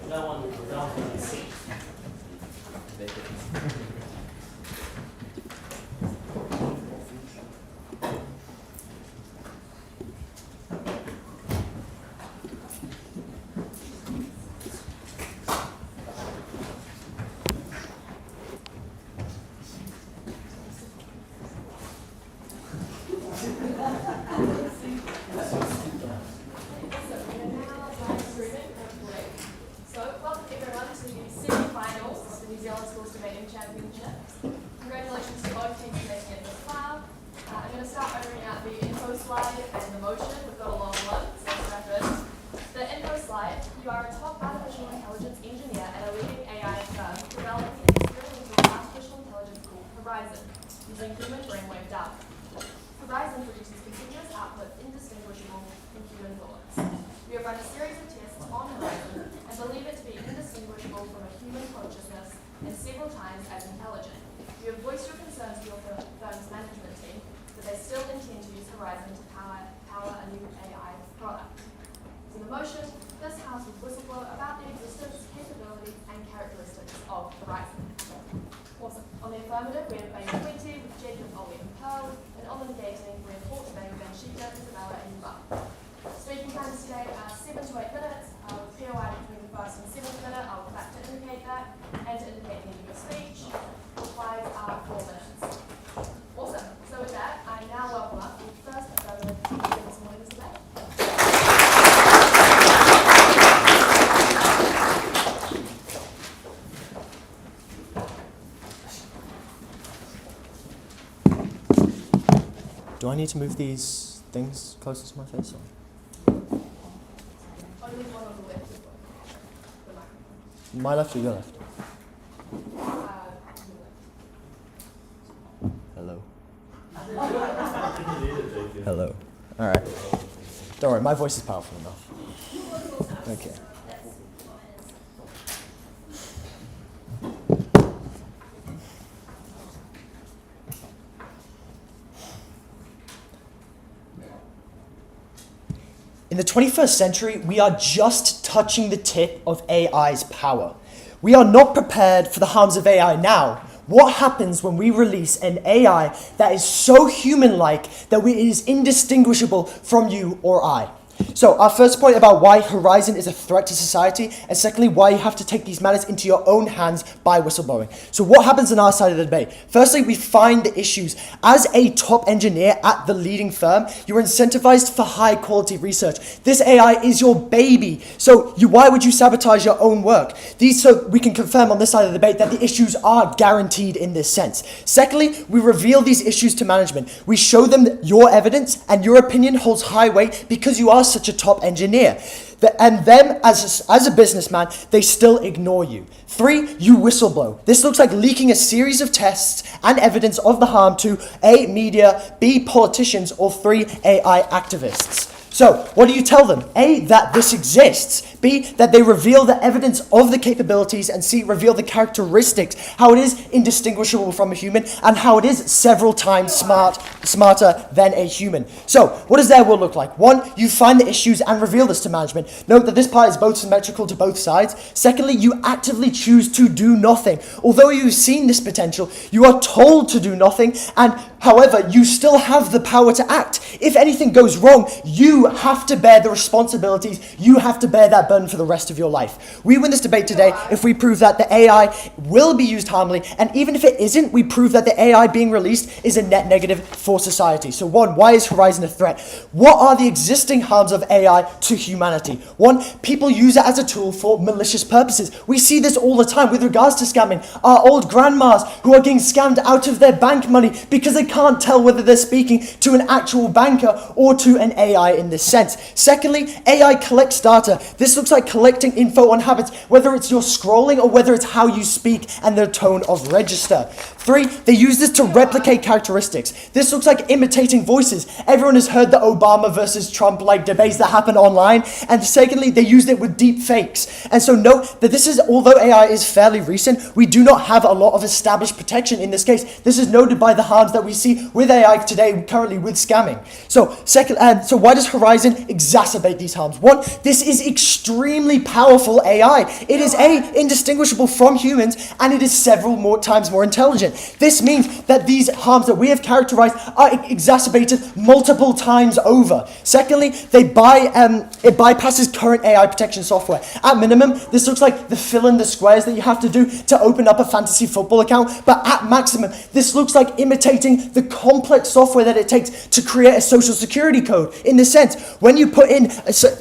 No one can see. Congratulations to both teams for making it this far. I'm going to start opening out the info slide and the motion. We've got a long one, so let's start first. The info slide, you are a top artificial intelligence engineer at a leading AI firm developing an experimental artificial intelligence called Horizon, using human brainwave data. Horizon produces continuous output indistinguishable from human thoughts. We have run a series of tests on Horizon and believe it to be indistinguishable from a human consciousness and several times as intelligent. You have voiced your concerns to your firm's management team, but they still intend to use Horizon to power a new AI product. So the motion, this House will whistleblow about the existence, capabilities, and characteristics of Horizon. Awesome. On the affirmative, we have BayOfPlenty with Jacob, Ollie, and Pearl, and on the negating, we have Hawke, Isabella, and Buck. Speaking times today are 7 to 8 minutes, with POI between the first and 7th minute. I'll come back to indicate that, and to indicate the end of your speech. Replies are 4 minutes. Awesome. So with that, I now welcome up the first affirmative speaker this morning's debate. Do I need to move these things closer to my face? Or? Only one on the left. The microphone. My left or your left? Hello. Hello. All right. Don't worry, my voice is powerful enough. Okay. In the 21st century, we are just touching the tip of AI's power. We are not prepared for the harms of AI now. What happens when we release an AI that is so human-like that it is indistinguishable from you or I? So our first point about why Horizon is a threat to society, and secondly, why you have to take these matters into your own hands by whistleblowing. So what happens on our side of the debate? Firstly, we find the issues. As a top engineer at the leading firm, you're incentivized for high quality research. This AI is your baby. So why would you sabotage your own work? So we can confirm on this side of the debate that the issues are guaranteed in this sense. Secondly, we reveal these issues to management. We show them that your evidence and your opinion holds high weight because you are such a top engineer. And them, as a businessman, they still ignore you. 3, you whistleblow. This looks like leaking a series of tests and evidence of the harm to A, media, B, politicians, or 3, AI activists. So, what do you tell them? A, that this exists. B, that they reveal the evidence of the capabilities. And C, reveal the characteristics, how it is indistinguishable from a human, and how it is several times smarter than a human. So, what does their world look like? 1, you find the issues and reveal this to management. Note that this part is both symmetrical to both sides. Secondly, you actively choose to do nothing. Although you've seen this potential, you are told to do nothing, and however, you still have the power to act. If anything goes wrong, you have to bear the responsibilities. You have to bear that burden for the rest of your life. We win this debate today if we prove that the AI will be used harmly, and even if it isn't, we prove that the AI being released is a net negative for society. So 1, why is Horizon a threat? What are the existing harms of AI to humanity? 1, people use it as a tool for malicious purposes. We see this all the time with regards to scamming. Our old grandmas who are getting scammed out of their bank money because they can't tell whether they're speaking to an actual banker or to an AI in this sense. Secondly, AI collects data. This looks like collecting info on habits, whether it's your scrolling or whether it's how you speak and the tone of register. 3, they use this to replicate characteristics. This looks like imitating voices. Everyone has heard the Obama versus Trump debates that happen online. And secondly, they used it with deep fakes. And so note that this is, although AI is fairly recent, we do not have a lot of established protection in this case. This is noted by the harms that we see with AI today, currently with scamming. So why does Horizon exacerbate these harms? 1, this is extremely powerful AI. It is indistinguishable from humans, and it is several more times more intelligent. This means that these harms that we have characterized are exacerbated multiple times over. Secondly, it bypasses current AI protection software. At minimum, this looks like the fill in the squares that you have to do to open up a fantasy football account, but at maximum, this looks like imitating the complex software that it takes to create a social security code. In this sense, when you put in,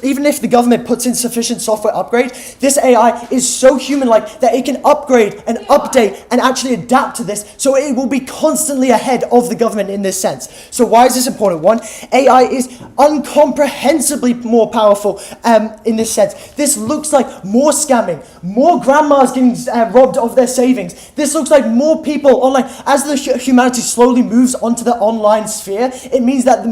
even if the government puts in sufficient software upgrade, this AI is so human-like that it can upgrade and update and actually adapt to this, so it will be constantly ahead of the government in this sense. So why is this important? 1, AI is incomprehensibly more powerful in this sense. This looks like more scamming, more grandmas getting robbed of their savings. This looks like more people online. As the humanity slowly moves onto the online sphere, it means that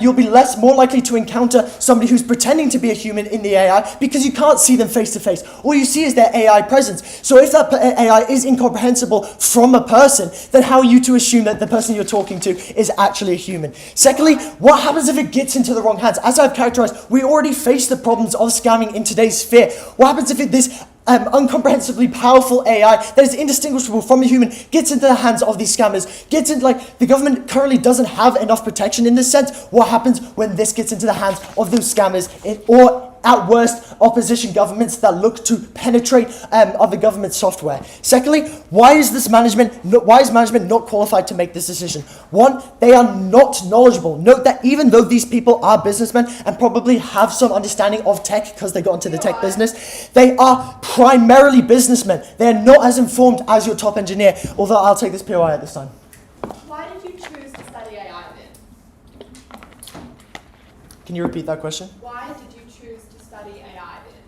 you'll be more likely to encounter somebody who's pretending to be a human in the AI because you can't see them face to face. All you see is their AI presence. So if that AI is incomprehensible from a person, then how are you to assume that the person you're talking to is actually a human? Secondly, what happens if it gets into the wrong hands? As I've characterized, we already face the problems of scamming in today's sphere. What happens if this incomprehensibly powerful AI that is indistinguishable from a human gets into the hands of these scammers, gets into, the government currently doesn't have enough protection in this sense. What happens when this gets into the hands of those scammers, or at worst, opposition governments that look to penetrate other government software? Secondly, why is management not qualified to make this decision? 1, they are not knowledgeable. Note that even though these people are businessmen and probably have some understanding of tech because they got into the tech business, they are primarily businessmen. They are not as informed as your top engineer, although I'll take this POI at this time. Why did you choose to study AI then? Can you repeat that question? Why did you choose to study AI then?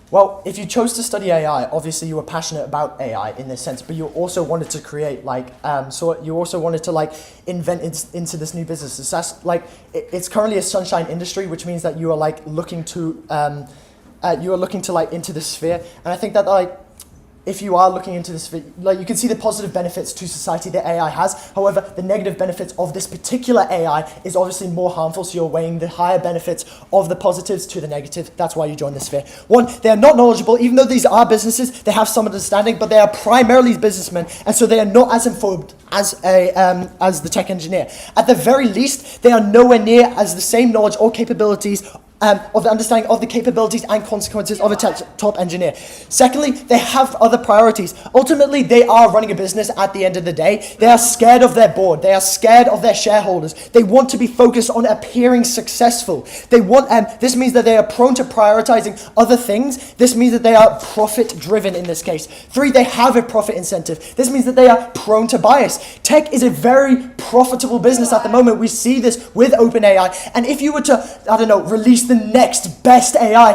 Well, if you chose to study AI, obviously you were passionate about AI in this sense, but you also wanted to create you also wanted to invent into this new business. It's currently a sunshine industry, which means that you are looking to into this sphere, and I think that if you are looking into this, you can see the positive benefits to society that AI has. However, the negative benefits of this particular AI is obviously more harmful, so you're weighing the higher benefits of the positives to the negative. That's why you join this sphere. 1, they are not knowledgeable. Even though these are businesses, they have some understanding, but they are primarily businessmen, and so they are not as informed as the tech engineer. At the very least, they are nowhere near as the same knowledge or capabilities of the understanding of the capabilities and consequences of a top engineer. Secondly, they have other priorities. Ultimately, they are running a business at the end of the day. They are scared of their board. They are scared of their shareholders. They want to be focused on appearing successful. This means that they are prone to prioritizing other things. This means that they are profit driven in this case. 3, they have a profit incentive. This means that they are prone to bias. Tech is a very profitable business at the moment. We see this with OpenAI. And if you were to, release the next best AI,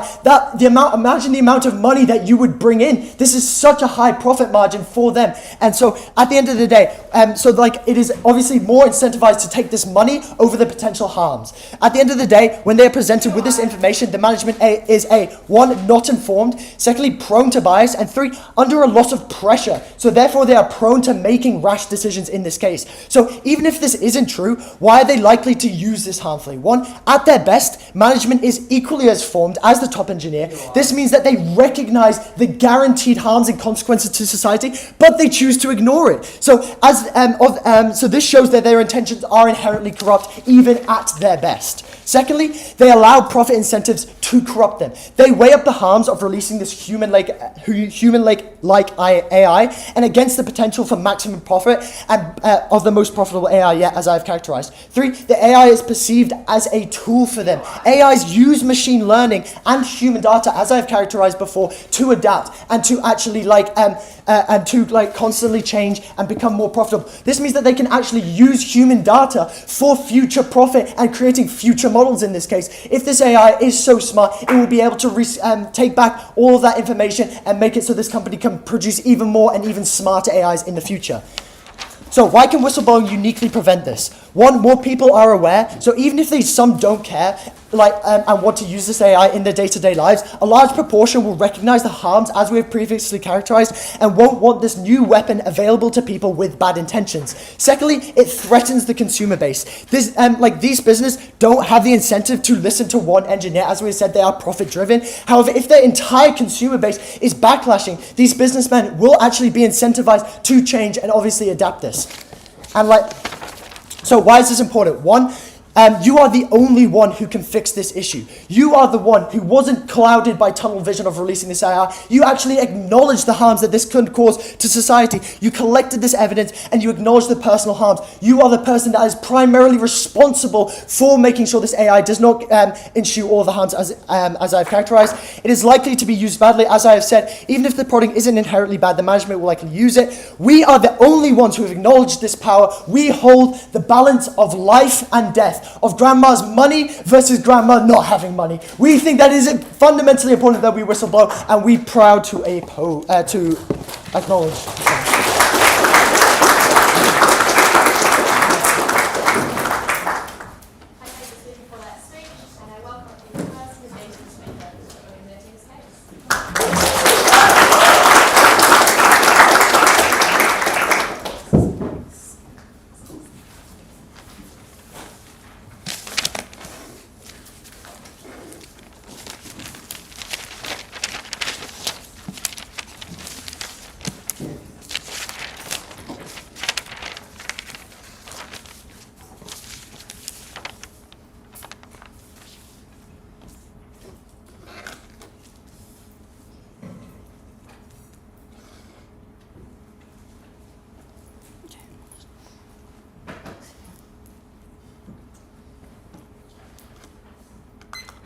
imagine the amount of money that you would bring in. This is such a high profit margin for them. And so at the end of the day, it is obviously more incentivized to take this money over the potential harms. At the end of the day, when they are presented with this information, the management is 1, not informed, secondly, prone to bias, and 3, under a lot of pressure. So therefore, they are prone to making rash decisions in this case. So even if this isn't true, why are they likely to use this harmfully? 1, at their best, management is equally as formed as the top engineer. This means that they recognize the guaranteed harms and consequences to society, but they choose to ignore it. So so this shows that their intentions are inherently corrupt, even at their best. Secondly, they allow profit incentives to corrupt them. They weigh up the harms of releasing this human-like AI and against the potential for maximum profit and of the most profitable AI yet, as I've characterized. 3, the AI is perceived as a tool for them. AIs use machine learning and human data, as I've characterized before, to adapt and to actually constantly change and become more profitable. This means that they can actually use human data for future profit and creating future models in this case. If this AI is so smart, it will be able to take back all of that information and make it so this company can even produce even more and even smarter AIs in the future. So why can whistleblowing uniquely prevent this? One, more people are aware, so even if some don't care, and want to use this AI in their day-to-day lives, a large proportion will recognize the harms as we have previously characterized and won't want this new weapon available to people with bad intentions. Secondly, it threatens the consumer base. These businesses don't have the incentive to listen to one engineer. As we said, they are profit-driven. However, if their entire consumer base is backlashing, these businessmen will actually be incentivized to change and obviously adapt this. So why is this important? One, you are the only one who can fix this issue. You are the one who wasn't clouded by tunnel vision of releasing this AI. You actually acknowledged the harms that this could cause to society. You collected this evidence and you acknowledged the personal harms. You are the person that is primarily responsible for making sure this AI does not ensue all the harms as I've characterized. It is likely to be used badly, as I have said. Even if the product isn't inherently bad, the management will likely use it. We are the only ones who have acknowledged this power. We hold the balance of life and death, of grandma's money versus grandma not having money. We think that is fundamentally important that we whistleblow, and we're proud to acknowledge.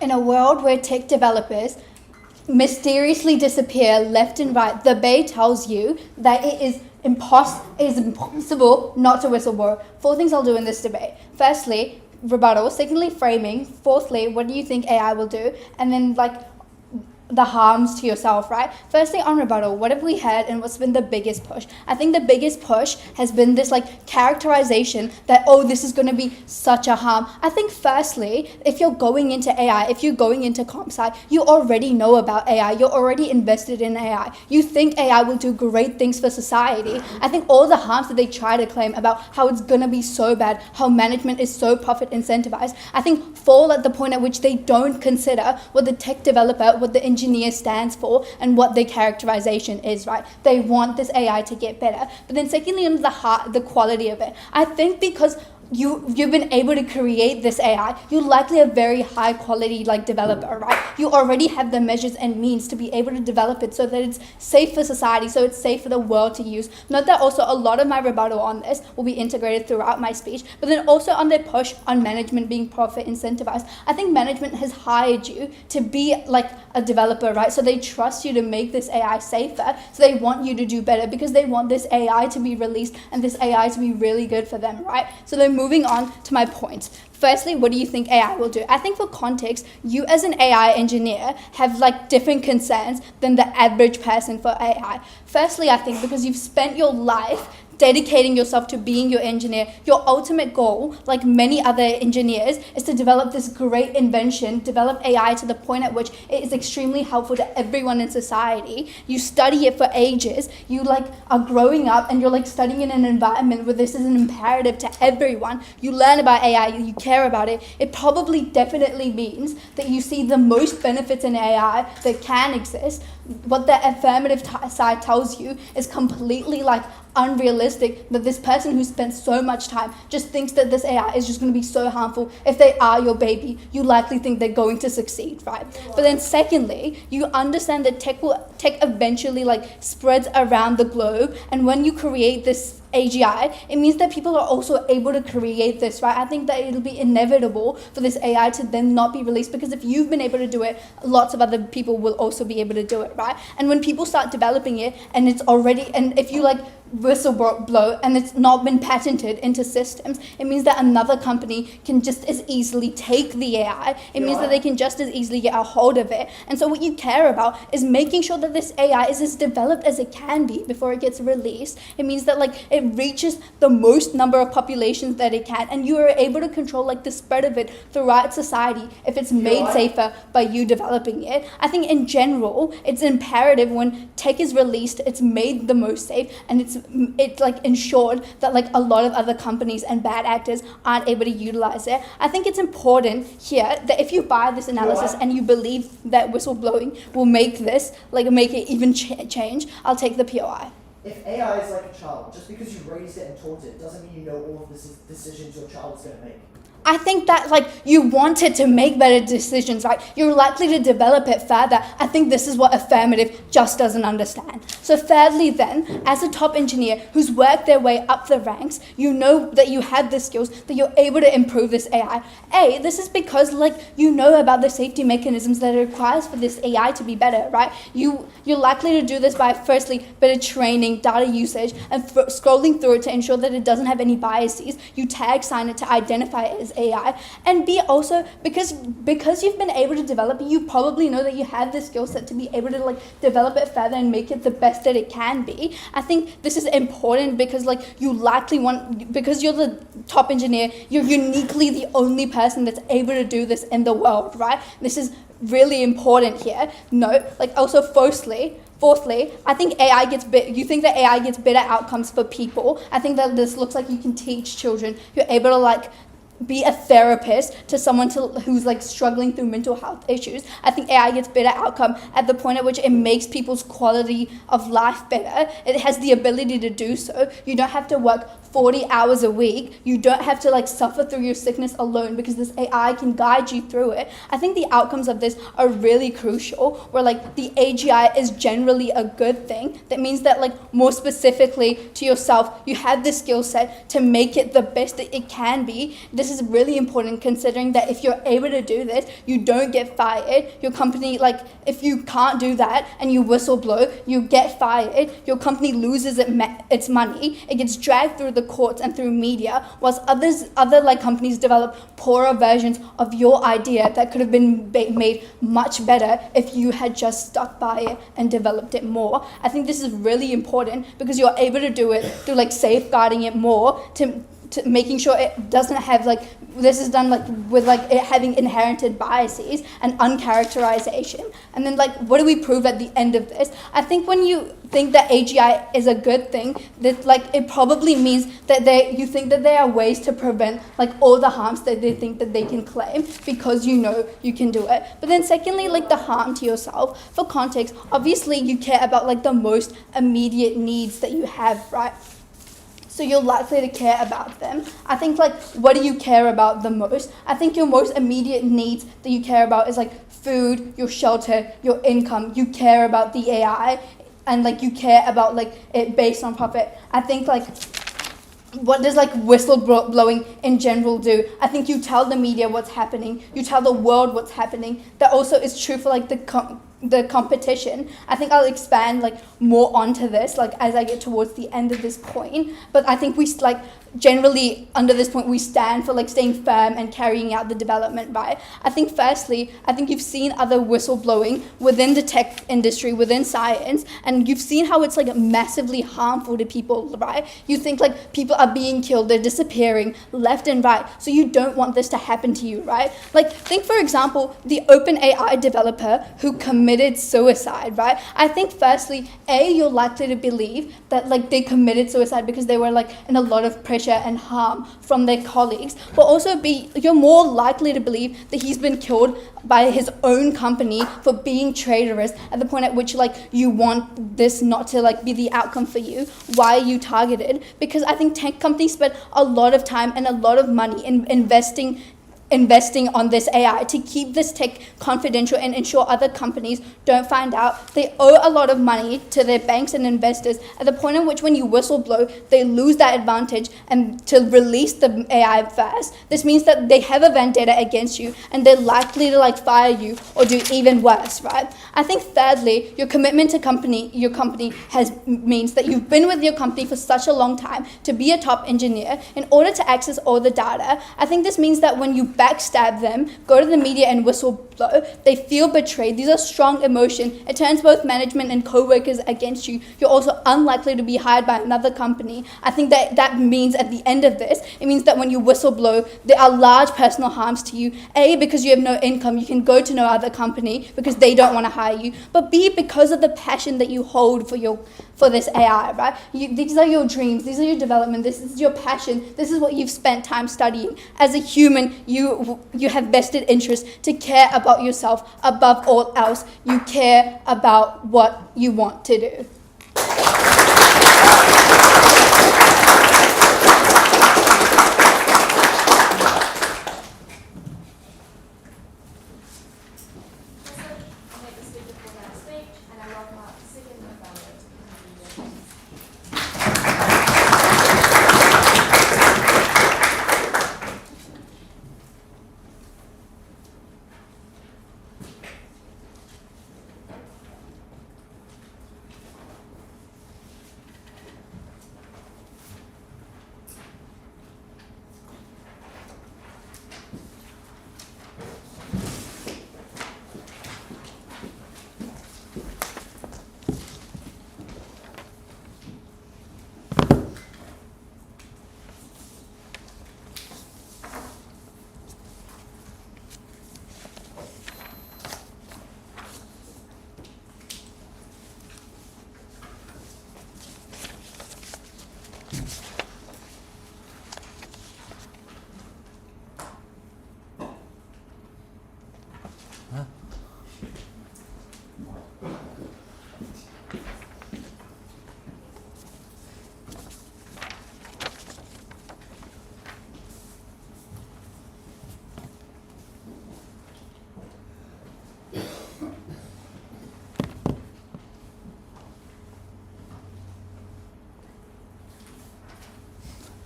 In a world where tech developers mysteriously disappear left and right, the Bay tells you that it is impossible not to whistleblow. 4 things I'll do in this debate. Firstly, rebuttal. Secondly, framing. Fourthly, what do you think AI will do? And then the harms to yourself, right? Firstly, on rebuttal, what have we heard and what's been the biggest push? I think the biggest push has been this characterization that, oh, this is going to be such a harm. I think firstly, if you're going into AI, if you're going into comp sci, you already know about AI. You're already invested in AI. You think AI will do great things for society. I think all the harms that they try to claim about how it's going to be so bad, how management is so profit incentivized, I think fall at the point at which they don't consider what the tech developer, what the engineer stands for, and what their characterization is, right? They want this AI to get better. But then secondly, on the quality of it, I think because you've been able to create this AI, you likely a very high quality developer, right? You already have the measures and means to be able to develop it so that it's safe for society, so it's safe for the world to use. Note that also a lot of my rebuttal on this will be integrated throughout my speech, but then also on their push on management being profit incentivized. I think management has hired you to be a developer, right? So they trust you to make this AI safer, so they want you to do better because they want this AI to be released and this AI to be really good for them, right? So they're moving on to my point. Firstly, what do you think AI will do? I think for context, you as an AI engineer have different concerns than the average person for AI. Firstly, I think because you've spent your life dedicating yourself to being your engineer, your ultimate goal, like many other engineers, is to develop this great invention, develop AI to the point at which it is extremely helpful to everyone in society. You study it for ages, you are growing up and you're studying in an environment where this is an imperative to everyone. You learn about AI, you care about it. It probably definitely means that you see the most benefits in AI that can exist. What the affirmative side tells you is completely unrealistic, that this person who spent so much time just thinks that this AI is just going to be so harmful. If they are your baby, you likely think they're going to succeed, right? But then secondly, you understand that tech eventually spreads around the globe, and when you create this AGI, it means that people are also able to create this, right? I think that it'll be inevitable for this AI to then not be released, because if you've been able to do it, lots of other people will also be able to do it, right? And when people start developing it and it's already, and if you like whistleblow and it's not been patented into systems, it means that another company can just as easily take the AI. It means that they can just as easily get a hold of it. And so what you care about is making sure that this AI is as developed as it can be before it gets released. It means that like it reaches the most number of populations that it can, and you are able to control like the spread of it throughout society if it's made safer by you developing it. I think in general, it's imperative when tech is released, it's made the most safe, and it's like ensured that like a lot of other companies and bad actors aren't able to utilize it. I think it's important here that if you buy this analysis and you believe that whistleblowing will make this, like make it even change, I'll take the POI. If AI is like a child, just because you raised it and taught it doesn't mean you know all of the decisions your child is going to make. I think that like you want it to make better decisions, right? You're likely to develop it further. I think this is what Affirmative just doesn't understand. So thirdly then, as a top engineer who's worked their way up the ranks, you know that you have the skills, that you're able to improve this AI. This is because like you know about the safety mechanisms that it requires for this AI to be better, right? You're likely to do this by firstly better training, data usage, and scrolling through it to ensure that it doesn't have any biases. You tag sign it to identify it as AI, and B, also because you've been able to develop it, you probably know that you have the skill set to be able to like develop it further and make it the best that it can be. I think this is important because like you likely want, because you're the top engineer, you're uniquely the only person that's able to do this in the world, right? This is really important here. No, like also Fourthly, I think AI gets you think that AI gets better outcomes for people. I think that this looks like you can teach children. You're able to like be a therapist to someone who's like struggling through mental health issues. I think AI gets better outcome at the point at which it makes people's quality of life better. It has the ability to do so. You don't have to work 40 hours a week. You don't have to like suffer through your sickness alone because this AI can guide you through it. I think the outcomes of this are really crucial, where like the AGI is generally a good thing. That means that like more specifically to yourself, you have the skill set to make it the best that it can be. This is really important considering that if you're able to do this, you don't get fired. Your company, like if you can't do that and you whistleblow, you get fired. Your company loses its money. It gets dragged through the courts and through media, whilst other like companies develop poorer versions of your idea that could have been made much better if you had just stuck by it and developed it more. I think this is really important because you're able to do it through like safeguarding it more, to making sure it doesn't have like, this is done like with like it having inherited biases and uncharacterization. And then like, what do we prove at the end of this? I think when you think that AGI is a good thing, that like it probably means that you think that there are ways to prevent like all the harms that they think that they can claim because you know you can do it. But then secondly, like the harm to yourself. For context, obviously you care about like the most immediate needs that you have, right? So you're likely to care about them. I think like, what do you care about the most? I think your most immediate needs that you care about is like food, your shelter, your income. You care about the AI and like you care about like it based on profit. I think like, what does like whistleblowing in general do? I think you tell the media what's happening. You tell the world what's happening. That also is true for like the competition. I think I'll expand like more onto this like as I get towards the end of this point. But I think we like generally under this point we stand for like staying firm and carrying out the development, right? I think firstly, I think you've seen other whistleblowing within the tech industry, within science, and you've seen how it's like massively harmful to people, right? You think like people are being killed, they're disappearing left and right, so you don't want this to happen to you, right? Like think for example, the OpenAI developer who committed suicide, right? I think firstly, you're likely to believe that like they committed suicide because they were like in a lot of pressure and harm from their colleagues, but also B, you're more likely to believe that he's been killed by his own company for being traitorous at the point at which like you want this not to like be the outcome for you. Why are you targeted? Because I think tech companies spend a lot of time and a lot of money in investing investing on this AI to keep this tech confidential and ensure other companies don't find out. They owe a lot of money to their banks and investors at the point in which when you whistleblow, they lose that advantage and to release the AI fast. This means that they have a vendetta against you and they're likely to fire you or do even worse, right? I think thirdly, your commitment to your company means that you've been with your company for such a long time to be a top engineer in order to access all the data. I think this means that when you backstab them, go to the media and whistleblow, they feel betrayed. These are strong emotions. It turns both management and co-workers against you. You're also unlikely to be hired by another company. I think that means at the end of this, it means that when you whistleblow, there are large personal harms to you. A, because you have no income, you can go to no other company because they don't want to hire you. But B, because of the passion that you hold for this AI, right? These are your dreams, these are your development, this is your passion, this is what you've spent time studying. As a human, you have vested interest to care about yourself above all else. You care about what you want to do.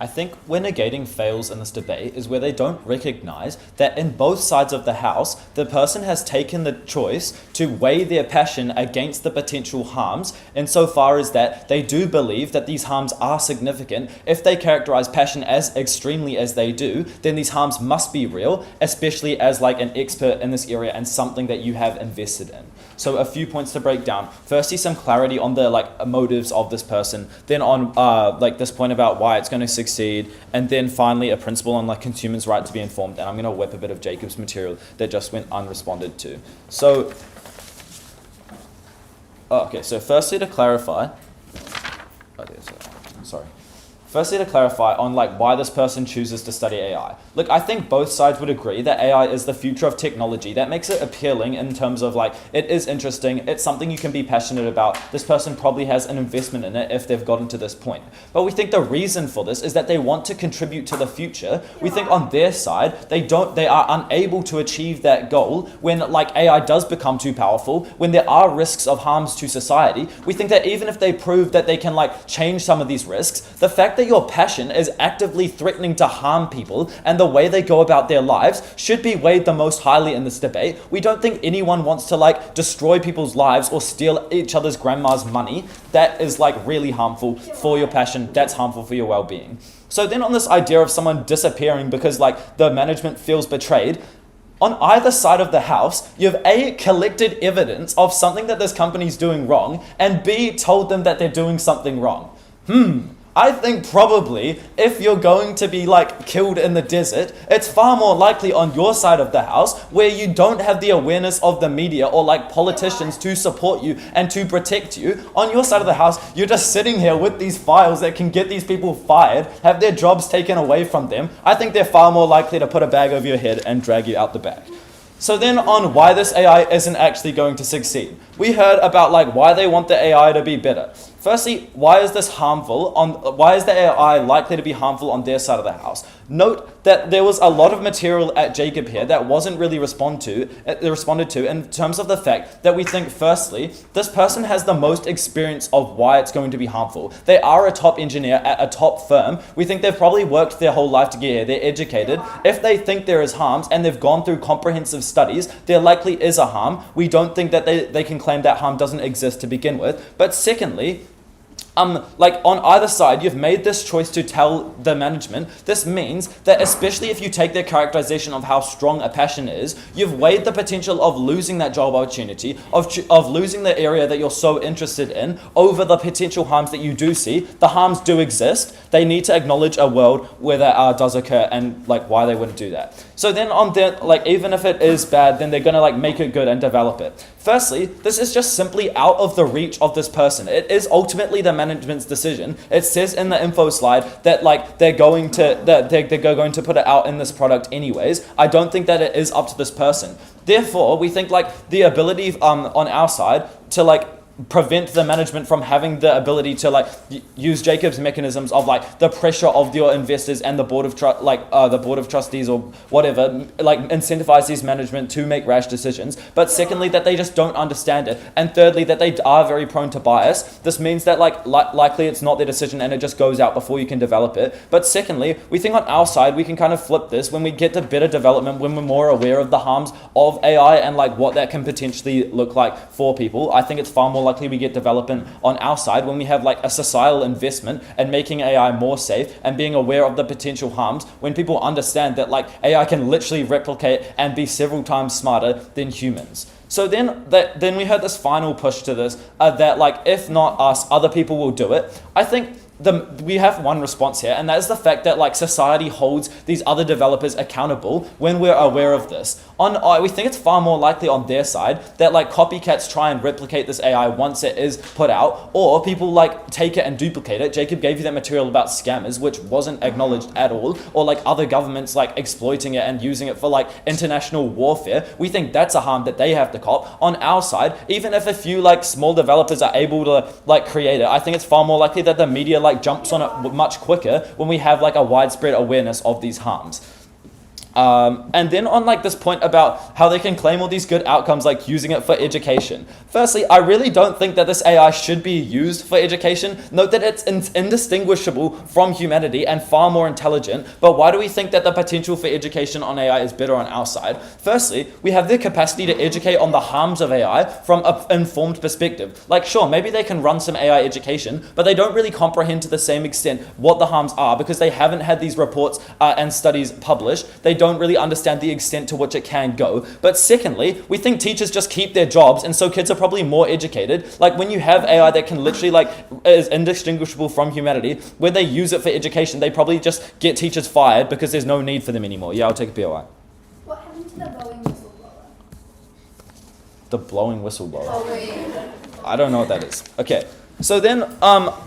I think where negating fails in this debate is where they don't recognize that in both sides of the house, the person has taken the choice to weigh their passion against the potential harms, insofar as that they do believe that these harms are significant. If they characterize passion as extremely as they do, then these harms must be real, especially as an expert in this area and something that you have invested in. So a few points to break down. Firstly, some clarity on the motives of this person, then on this point about why it's going to succeed, and then finally a principle on consumers' right to be informed. And I'm going to whip a bit of Jacob's material that just went unresponded to. So, so firstly to clarify, Firstly, to clarify on why this person chooses to study AI. Look, I think both sides would agree that AI is the future of technology. That makes it appealing in terms of it is interesting, it's something you can be passionate about. This person probably has an investment in it if they've gotten to this point. But we think the reason for this is that they want to contribute to the future. We think on their side, they are unable to achieve that goal when AI does become too powerful, when there are risks of harms to society. We think that even if they prove that they can change some of these risks, the fact that your passion is actively threatening to harm people and the way they go about their lives should be weighed the most highly in this debate. We don't think anyone wants to destroy people's lives or steal each other's grandma's money. That is really harmful for your passion. That's harmful for your well-being. So then on this idea of someone disappearing because the management feels betrayed, on either side of the house, you've A, collected evidence of something that this company's doing wrong, and B, told them that they're doing something wrong. I think probably if you're going to be killed in the desert, it's far more likely on your side of the house where you don't have the awareness of the media or politicians to support you and to protect you. On your side of the house, you're just sitting here with these files that can get these people fired, have their jobs taken away from them. I think they're far more likely to put a bag over your head and drag you out the back. So then on why this AI isn't actually going to succeed. We heard about why they want the AI to be better. Firstly, why is this harmful? Why is the AI likely to be harmful on their side of the house? Note that there was a lot of material at Jacob here that wasn't really responded to in terms of the fact that we think, firstly, this person has the most experience of why it's going to be harmful. They are a top engineer at a top firm. We think they've probably worked their whole life to get here. They're educated. If they think there is harms and they've gone through comprehensive studies, there likely is a harm. We don't think that they can claim that harm doesn't exist to begin with. But secondly, like on either side, you've made this choice to tell the management. This means that especially if you take their characterization of how strong a passion is, you've weighed the potential of losing that job opportunity, of losing the area that you're so interested in, over the potential harms that you do see. The harms do exist. They need to acknowledge a world where that does occur and like why they wouldn't do that. So then even if it is bad, then they're gonna like make it good and develop it. Firstly, this is just simply out of the reach of this person. It is ultimately the management's decision. It says in the info slide that like they're going to put it out in this product anyways. I don't think that it is up to this person. Therefore, we think like the ability on our side to like prevent the management from having the ability to like use Jacob's mechanisms of like the pressure of your investors and the board of the board of trustees or whatever, like incentivize these management to make rash decisions. But secondly, that they just don't understand it, and thirdly, that they are very prone to bias. This means that likely it's not their decision and it just goes out before you can develop it. But secondly, we think on our side we can kind of flip this when we get to better development, when we're more aware of the harms of AI and like what that can potentially look like for people. I think it's far more likely we get development on our side when we have like a societal investment in making AI more safe and being aware of the potential harms, when people understand that like AI can literally replicate and be several times smarter than humans. So then we had this final push to this that like if not us, other people will do it. I think we have one response here, and that is the fact that like society holds these other developers accountable when we're aware of this. We think it's far more likely on their side that like copycats try and replicate this AI once it is put out, or people like take it and duplicate it. Jacob gave you that material about scammers, which wasn't acknowledged at all, or like other governments like exploiting it and using it for like international warfare. We think that's a harm that they have to cop. On our side, even if a few like small developers are able to like create it, I think it's far more likely that the media like jumps on it much quicker when we have like a widespread awareness of these harms. And then on like this point about how they can claim all these good outcomes, like using it for education. Firstly, I really don't think that this AI should be used for education. Note that it's indistinguishable from humanity and far more intelligent. But why do we think that the potential for education on AI is better on our side? Firstly, we have the capacity to educate on the harms of AI from an informed perspective. Like, sure, maybe they can run some AI education, but they don't really comprehend to the same extent what the harms are because they haven't had these reports and studies published. They don't really understand the extent to which it can go. But secondly, we think teachers just keep their jobs, and so kids are probably more educated. Like when you have AI that can literally like is indistinguishable from humanity, when they use it for education, they probably just get teachers fired because there's no need for them anymore. Yeah, I'll take a POI. What happened to the blowing whistleblower? The blowing whistleblower. Oh, wait. I don't know what that is. Okay. So then,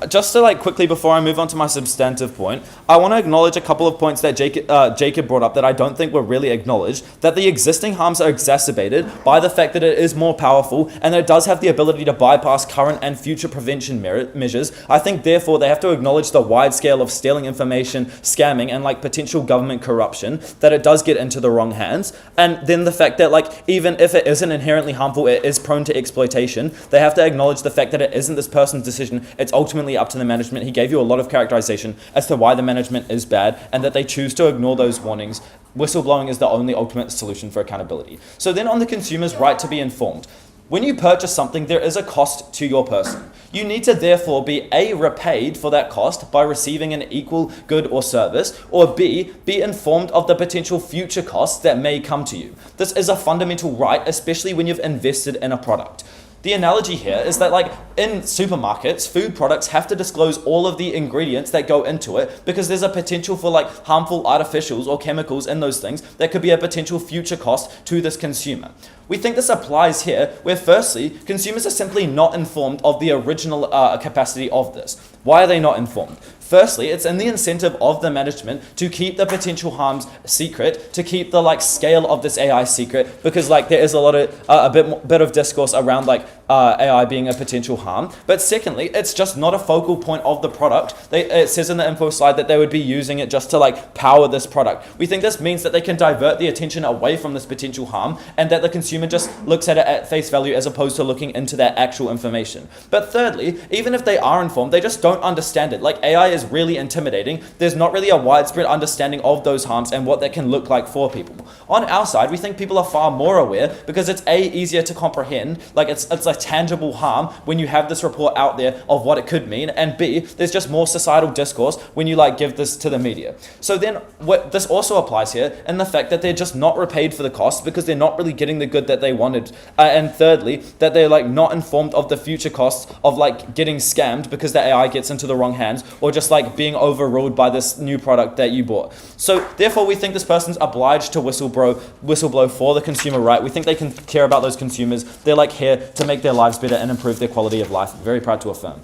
just to like quickly before I move on to my substantive point, I want to acknowledge a couple of points that Jacob brought up that I don't think were really acknowledged. That the existing harms are exacerbated by the fact that it is more powerful and that it does have the ability to bypass current and future prevention measures. I think therefore they have to acknowledge the wide scale of stealing information, scamming, and like potential government corruption, that it does get into the wrong hands. And then the fact that like even if it isn't inherently harmful, it is prone to exploitation. They have to acknowledge the fact that it isn't this person's decision. It's ultimately up to the management. He gave you a lot of characterization as to why the management is bad and that they choose to ignore those warnings. Whistleblowing is the only ultimate solution for accountability. So then on the consumer's right to be informed. When you purchase something, there is a cost to your person. You need to therefore be A, repaid for that cost by receiving an equal good or service, or B, be informed of the potential future costs that may come to you. This is a fundamental right, especially when you've invested in a product. The analogy here is that like in supermarkets, food products have to disclose all of the ingredients that go into it because there's a potential for like harmful artificials or chemicals in those things that could be a potential future cost to this consumer. We think this applies here, where firstly, consumers are simply not informed of the original capacity of this. Why are they not informed? Firstly, it's in the incentive of the management to keep the potential harms secret, to keep the scale of this AI secret, because there is a bit of discourse around AI being a potential harm. But secondly, it's just not a focal point of the product. It says in the info slide that they would be using it just to power this product. We think this means that they can divert the attention away from this potential harm, and that the consumer just looks at it at face value as opposed to looking into that actual information. But thirdly, even if they are informed, they just don't understand it. AI is really intimidating. There's not really a widespread understanding of those harms and what that can look like for people. On our side, we think people are far more aware because it's easier to comprehend. It's a tangible harm when you have this report out there of what it could mean, and B, there's just more societal discourse when you give this to the media. So then what this also applies here in the fact that they're just not repaid for the costs because they're not really getting the good that they wanted. And thirdly, that they're not informed of the future costs of getting scammed because the AI gets into the wrong hands, or just being overruled by this new product that you bought. So therefore, we think this person's obliged to whistleblow for the consumer right. We think they can care about those consumers. They're here to make their lives better and improve their quality of life. Very proud to affirm.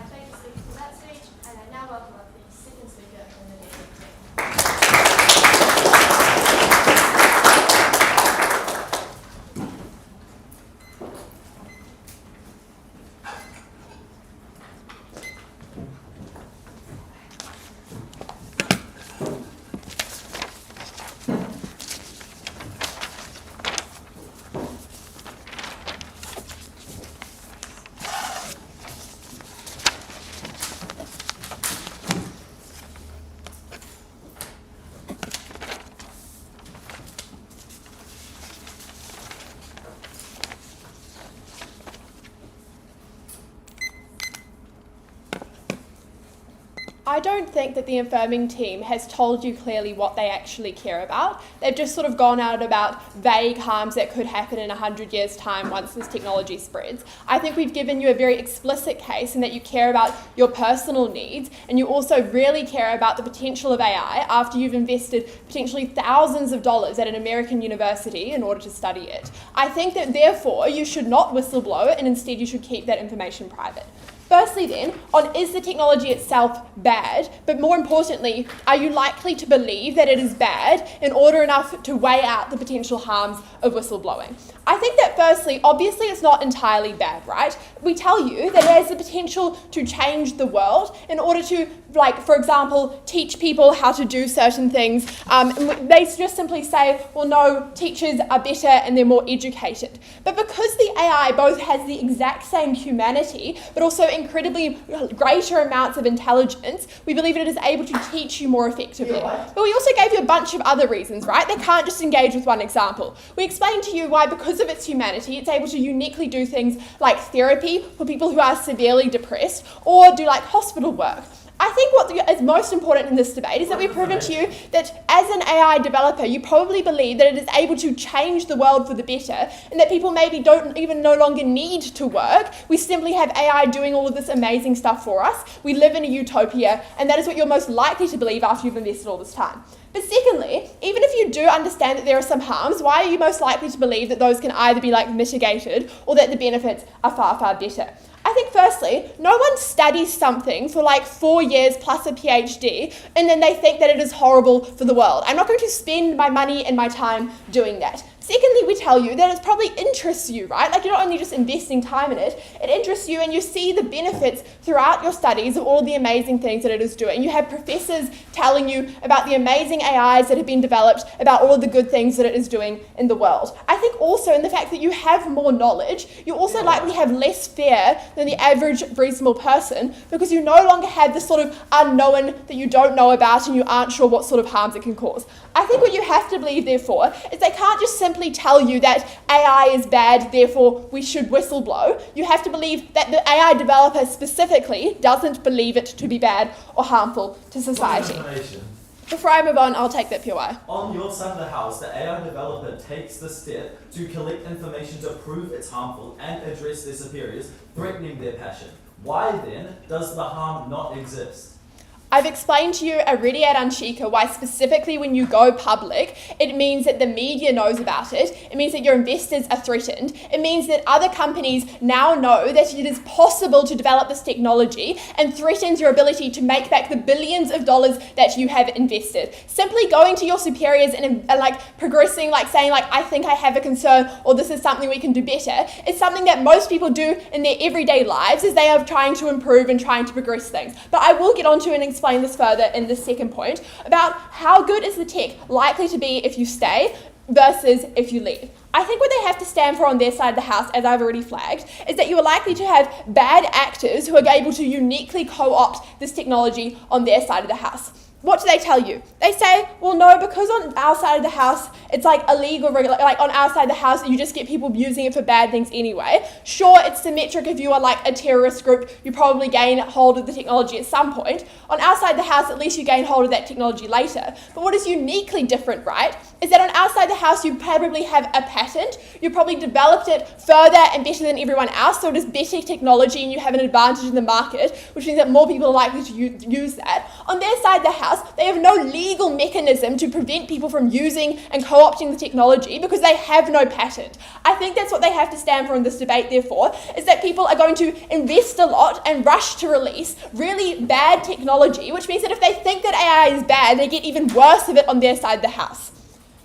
Thank you, speaker, for that speech. And I now welcome up the second speaker from the Negating team. I don't think that the affirming team has told you clearly what they actually care about. They've just sort of gone out about vague harms that could happen in 100 years' time once this technology spreads. I think we've given you a very explicit case in that you care about your personal needs, and you also really care about the potential of AI after you've invested potentially thousands of dollars at an American university in order to study it. I think that therefore you should not whistleblow, and instead you should keep that information private. Firstly then, on is the technology itself bad, but more importantly, are you likely to believe that it is bad in order enough to weigh out the potential harms of whistleblowing? I think that firstly, obviously it's not entirely bad, right? We tell you that it has the potential to change the world in order to, for example, teach people how to do certain things. They just simply say, well, no, teachers are better and they're more educated. But because the AI both has the exact same humanity, but also incredibly greater amounts of intelligence, we believe it is able to teach you more effectively. But we also gave you a bunch of other reasons, right? They can't just engage with one example. We explained to you why, because of its humanity, it's able to uniquely do things like therapy for people who are severely depressed, or do hospital work. I think what is most important in this debate is that we've proven to you that as an AI developer, you probably believe that it is able to change the world for the better, and that people maybe don't even no longer need to work. We simply have AI doing all of this amazing stuff for us. We live in a utopia, and that is what you're most likely to believe after you've invested all this time. But secondly, even if you do understand that there are some harms, why are you most likely to believe that those can either be mitigated or that the benefits are far, far better? I think firstly, no one studies something for 4 years plus a PhD and then they think that it is horrible for the world. I'm not going to spend my money and my time doing that. Secondly, we tell you that it probably interests you, right? You're not only just investing time in it, it interests you and you see the benefits throughout your studies of all the amazing things that it is doing. You have professors telling you about the amazing AIs that have been developed, about all of the good things that it is doing in the world. I think also in the fact that you have more knowledge, you also likely have less fear than the average reasonable person, because you no longer have this sort of unknown that you don't know about and you aren't sure what sort of harms it can cause. I think what you have to believe, therefore, is they can't just simply tell you that AI is bad, therefore we should whistleblow. You have to believe that the AI developer specifically doesn't believe it to be bad or harmful to society. Before I move on, I'll take that POI. On your side of the house, the AI developer takes the step to collect information to prove it's harmful and address their superiors, threatening their passion. Why then does the harm not exist? I've explained to you already at Unshika why specifically when you go public, it means that the media knows about it. It means that your investors are threatened. It means that other companies now know that it is possible to develop this technology and threatens your ability to make back the billions of dollars that you have invested. Simply going to your superiors and progressing, saying I think I have a concern or this is something we can do better, is something that most people do in their everyday lives as they are trying to improve and trying to progress things. But I will get onto and explain this further in the second point about how good is the tech likely to be if you stay versus if you leave. I think what they have to stand for on their side of the house, as I've already flagged, is that you are likely to have bad actors who are able to uniquely co-opt this technology on their side of the house. What do they tell you? They say, well, no, because on our side of the house, it's illegal, on our side of the house, you just get people using it for bad things anyway. Sure, it's symmetric if you are a terrorist group, you probably gain hold of the technology at some point. On our side of the house, at least you gain hold of that technology later. But what is uniquely different, right, is that on our side of the house, you probably have a patent, you probably developed it further and better than everyone else, so it is better technology and you have an advantage in the market, which means that more people are likely to use that. On their side of the house, they have no legal mechanism to prevent people from using and co-opting the technology because they have no patent. I think that's what they have to stand for in this debate, therefore, is that people are going to invest a lot and rush to release really bad technology, which means that if they think that AI is bad, they get even worse of it on their side of the house.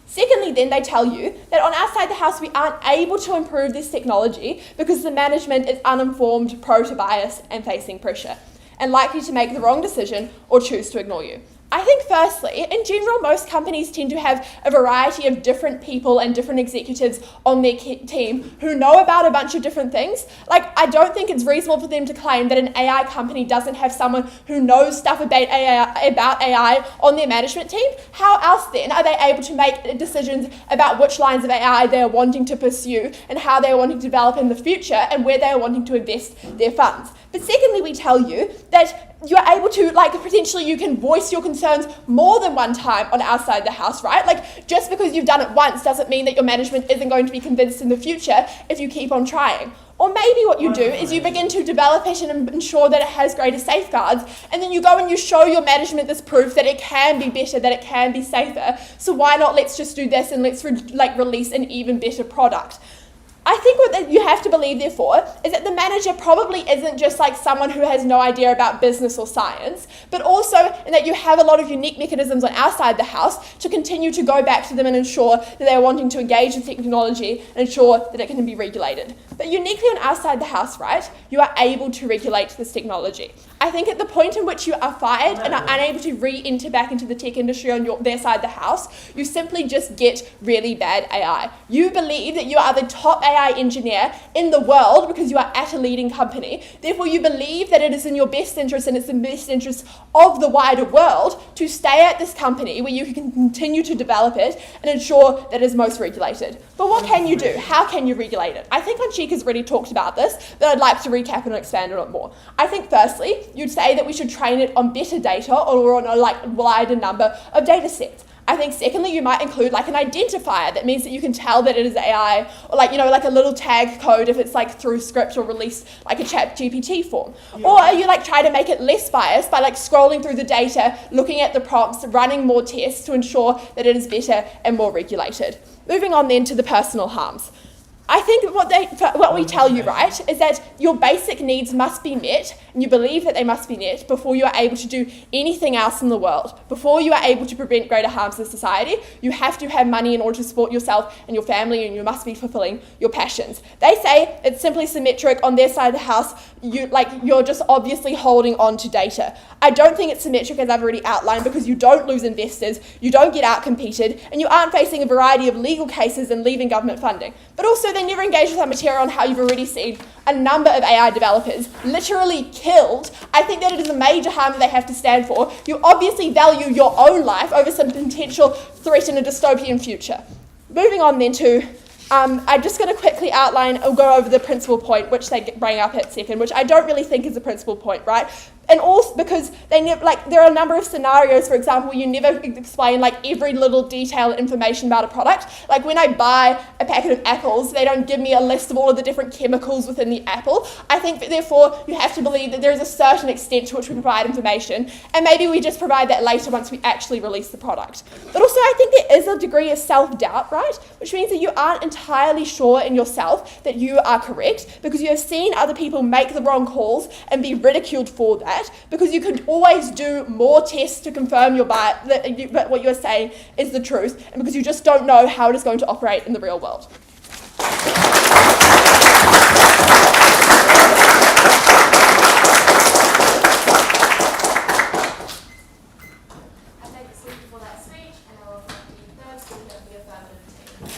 Secondly, then, they tell you that on our side of the house, we aren't able to improve this technology because the management is uninformed, prone to bias, and facing pressure, and likely to make the wrong decision or choose to ignore you. I think firstly, in general, most companies tend to have a variety of different people and different executives on their team who know about a bunch of different things. I don't think it's reasonable for them to claim that an AI company doesn't have someone who knows stuff about AI on their management team. How else then are they able to make decisions about which lines of AI they are wanting to pursue and how they are wanting to develop in the future and where they are wanting to invest their funds? But secondly, we tell you that you're able to, potentially you can voice your concerns more than one time on our side of the house, right? Just because you've done it once doesn't mean that your management isn't going to be convinced in the future if you keep on trying. Or maybe what you do is you begin to develop it and ensure that it has greater safeguards, and then you go and you show your management this proof that it can be better, that it can be safer. So why not let's just do this and let's release an even better product? I think what you have to believe, therefore, is that the manager probably isn't just someone who has no idea about business or science, but also in that you have a lot of unique mechanisms on our side of the house to continue to go back to them and ensure that they are wanting to engage with technology and ensure that it can be regulated. But uniquely on our side of the house, right, you are able to regulate this technology. I think at the point in which you are fired and are unable to re-enter back into the tech industry on their side of the house, you simply just get really bad AI. You believe that you are the top AI engineer in the world because you are at a leading company. Therefore, you believe that it is in your best interest and it's in the best interest of the wider world to stay at this company where you can continue to develop it and ensure that it is most regulated. But what can you do? How can you regulate it? I think Anshika has already talked about this, but I'd like to recap and expand on it more. I think firstly, you'd say that we should train it on better data or on a wider number of data sets. I think secondly, you might include an identifier that means that you can tell that it is AI, or a little tag code if it's through script or release a chat GPT form. Yeah. Or you try to make it less biased by scrolling through the data, looking at the prompts, running more tests to ensure that it is better and more regulated. Moving on then to the personal harms. I think what we tell you, right, is that your basic needs must be met, and you believe that they must be met before you are able to do anything else in the world. Before you are able to prevent greater harms to society, you have to have money in order to support yourself and your family, and you must be fulfilling your passions. They say it's simply symmetric on their side of the house. You're just obviously holding on to data. I don't think it's symmetric, as I've already outlined, because you don't lose investors, you don't get out-competed, and you aren't facing a variety of legal cases and leaving government funding. But also, they never engage with our material on how you've already seen a number of AI developers literally killed. I think that it is a major harm that they have to stand for. You obviously value your own life over some potential threat in a dystopian future. Moving on then to, I'm just going to quickly outline or go over the principal point, which they bring up at second, which I don't really think is a principal point, right? And also because they never, like, there are a number of scenarios, for example, you never explain like every little detailed information about a product. Like when I buy a packet of apples, they don't give me a list of all of the different chemicals within the apple. I think that therefore you have to believe that there is a certain extent to which we provide information, and maybe we just provide that later once we actually release the product. But also I think there is a degree of self-doubt, right? Which means that you aren't entirely sure in yourself that you are correct, because you have seen other people make the wrong calls and be ridiculed for that, because you could always do more tests to confirm that what you're saying is the truth, and because you just don't know how it is going to operate in the real world. I thank the speaker for that speech, and I will thank the third speaker of the affirmative team.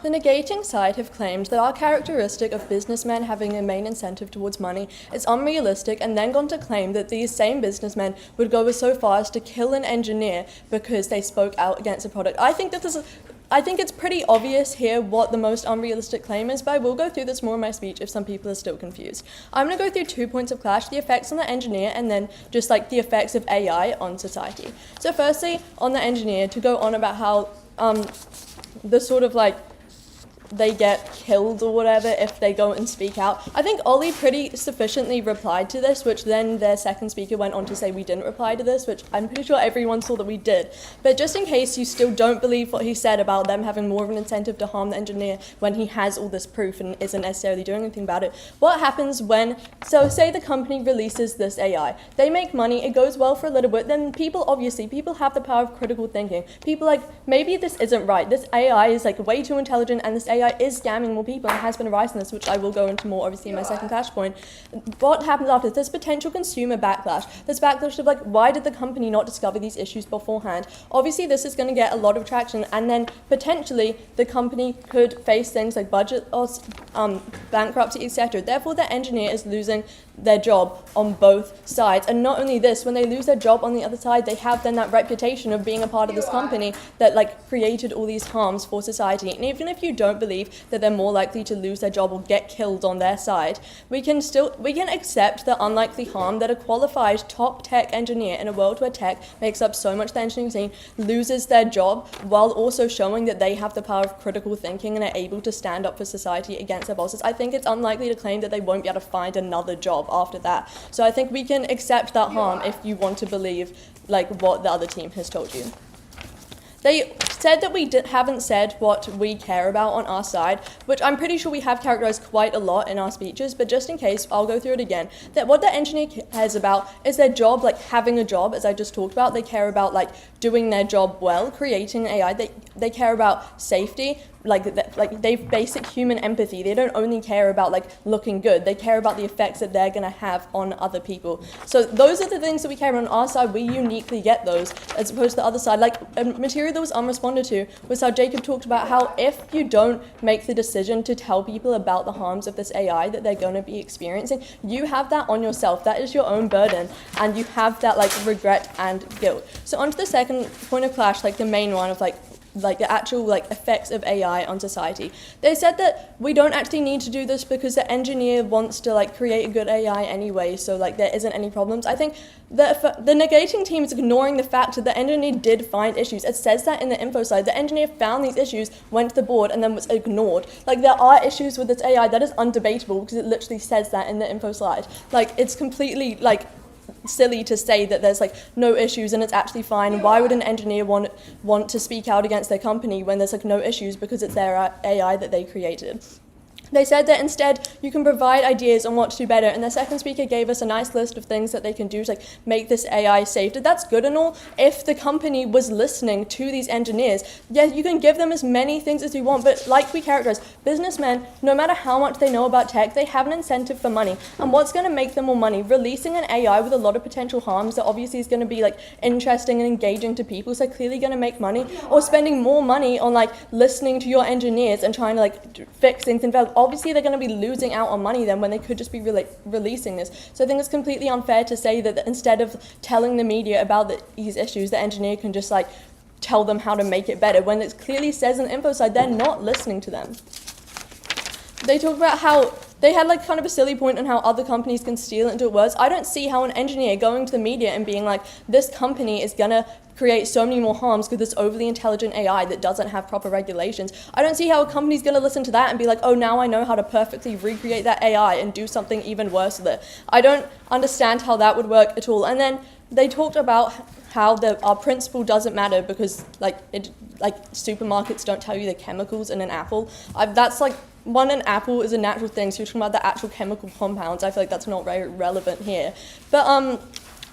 The negating side have claimed that our characteristic of businessmen having a main incentive towards money is unrealistic, and then gone to claim that these same businessmen would go so far as to kill an engineer because they spoke out against a product. I think it's pretty obvious here what the most unrealistic claim is, but I will go through this more in my speech if some people are still confused. I'm going to go through 2 points of clash, the effects on the engineer and then just like the effects of AI on society. So firstly, on the engineer, to go on about how the sort of like they get killed or whatever if they go and speak out. I think Ollie pretty sufficiently replied to this, which then their second speaker went on to say we didn't reply to this, which I'm pretty sure everyone saw that we did. But just in case you still don't believe what he said about them having more of an incentive to harm the engineer when he has all this proof and isn't necessarily doing anything about it, what happens when, so say the company releases this AI, they make money, it goes well for a little bit, then people have the power of critical thinking. People like, maybe this isn't right, this AI is like way too intelligent and this AI is scamming more people and has been a rise in this, which I will go into more obviously in my second clash point. What happens after this? There's potential consumer backlash. There's backlash of like, why did the company not discover these issues beforehand? Obviously this is going to get a lot of traction, and then potentially the company could face things like budget loss, bankruptcy, etc. Therefore the engineer is losing their job on both sides. And not only this, when they lose their job on the other side, they have then that reputation of being a part of this company that like created all these harms for society. And even if you don't believe that they're more likely to lose their job or get killed on their side, we can accept the unlikely harm that a qualified top tech engineer in a world where tech makes up so much of the engineering scene loses their job, while also showing that they have the power of critical thinking and are able to stand up for society against their bosses. I think it's unlikely to claim that they won't be able to find another job after that. So I think we can accept that harm if you want to believe like what the other team has told you. They said that we haven't said what we care about on our side, which I'm pretty sure we have characterized quite a lot in our speeches, but just in case, I'll go through it again. That what the engineer cares about is their job, like having a job, as I just talked about. They care about like doing their job well, creating AI. They care about safety, they've basic human empathy. They don't only care about like looking good, they care about the effects that they're gonna have on other people. So those are the things that we care about on our side. We uniquely get those as opposed to the other side. Like material that was unresponsive responded to was how Jacob talked about how if you don't make the decision to tell people about the harms of this AI that they're going to be experiencing, you have that on yourself. That is your own burden, and you have that like regret and guilt. So onto the second point of clash, like the main one of like the actual like effects of AI on society. They said that we don't actually need to do this because the engineer wants to like create a good AI anyway, so like there isn't any problems. I think the negating team is ignoring the fact that the engineer did find issues. It says that in the info slide. The engineer found these issues, went to the board, and then was ignored. Like there are issues with this AI, that is undebatable because it literally says that in the info slide. Like it's completely like silly to say that there's like no issues and it's actually fine. Why would an engineer want to speak out against their company when there's like no issues because it's their AI that they created? They said that instead you can provide ideas on what to do better, and the second speaker gave us a nice list of things that they can do to like make this AI safe. That's good and all if the company was listening to these engineers. Yeah, you can give them as many things as you want, but like we characterize, businessmen, no matter how much they know about tech, they have an incentive for money. And what's going to make them more money? Releasing an AI with a lot of potential harms that obviously is going to be like interesting and engaging to people, so clearly going to make money, or spending more money on like listening to your engineers and trying to like fix things and develop. Obviously they're going to be losing out on money then when they could just be releasing this. So I think it's completely unfair to say that instead of telling the media about these issues, the engineer can just like tell them how to make it better when it clearly says on the info side they're not listening to them. They talked about how they had like kind of a silly point on how other companies can steal it and do it worse. I don't see how an engineer going to the media and being like, this company is gonna create so many more harms with this overly intelligent AI that doesn't have proper regulations. I don't see how a company's gonna listen to that and be like, oh, now I know how to perfectly recreate that AI and do something even worse with it. I don't understand how that would work at all. And then they talked about how our principle doesn't matter because supermarkets don't tell you the chemicals in an apple. That's like, one, an apple is a natural thing, so you're talking about the actual chemical compounds. I feel like that's not very relevant here. But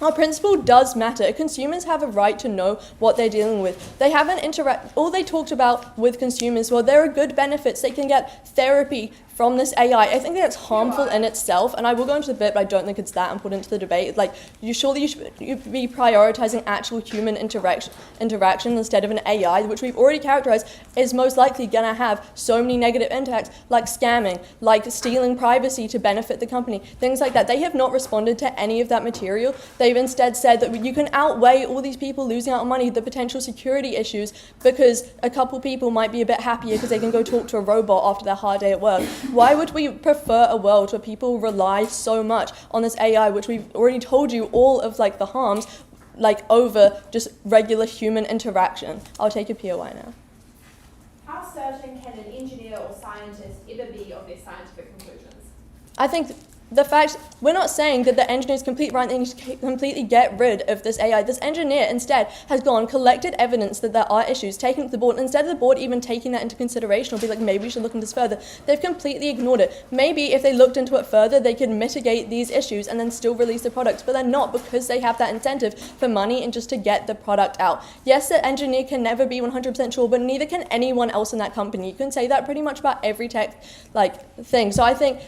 our principle does matter. Consumers have a right to know what they're dealing with. They haven't all they talked about with consumers, well, there are good benefits. They can get therapy from this AI. I think that's harmful in itself, and I will go into the bit, but I don't think it's that important to the debate. Like, you should be prioritizing actual human interaction instead of an AI, which we've already characterized is most likely gonna have so many negative impacts, like scamming, like stealing privacy to benefit the company, things like that. They have not responded to any of that material. They've instead said that you can outweigh all these people losing out on money, the potential security issues, because a couple people might be a bit happier because they can go talk to a robot after their hard day at work. Why would we prefer a world where people rely so much on this AI, which we've already told you all of like the harms, like over just regular human interaction? I'll take a POI now. How certain can an engineer or scientist ever be of their scientific conclusions? I think the fact, we're not saying that the engineers completely get rid of this AI. This engineer instead has collected evidence that there are issues, taken it to the board, and instead of the board even taking that into consideration or be like, maybe we should look into this further, they've completely ignored it. Maybe if they looked into it further, they could mitigate these issues and then still release the products, but they're not because they have that incentive for money and just to get the product out. Yes, the engineer can never be 100% sure, but neither can anyone else in that company. You can say that pretty much about every tech thing. So I think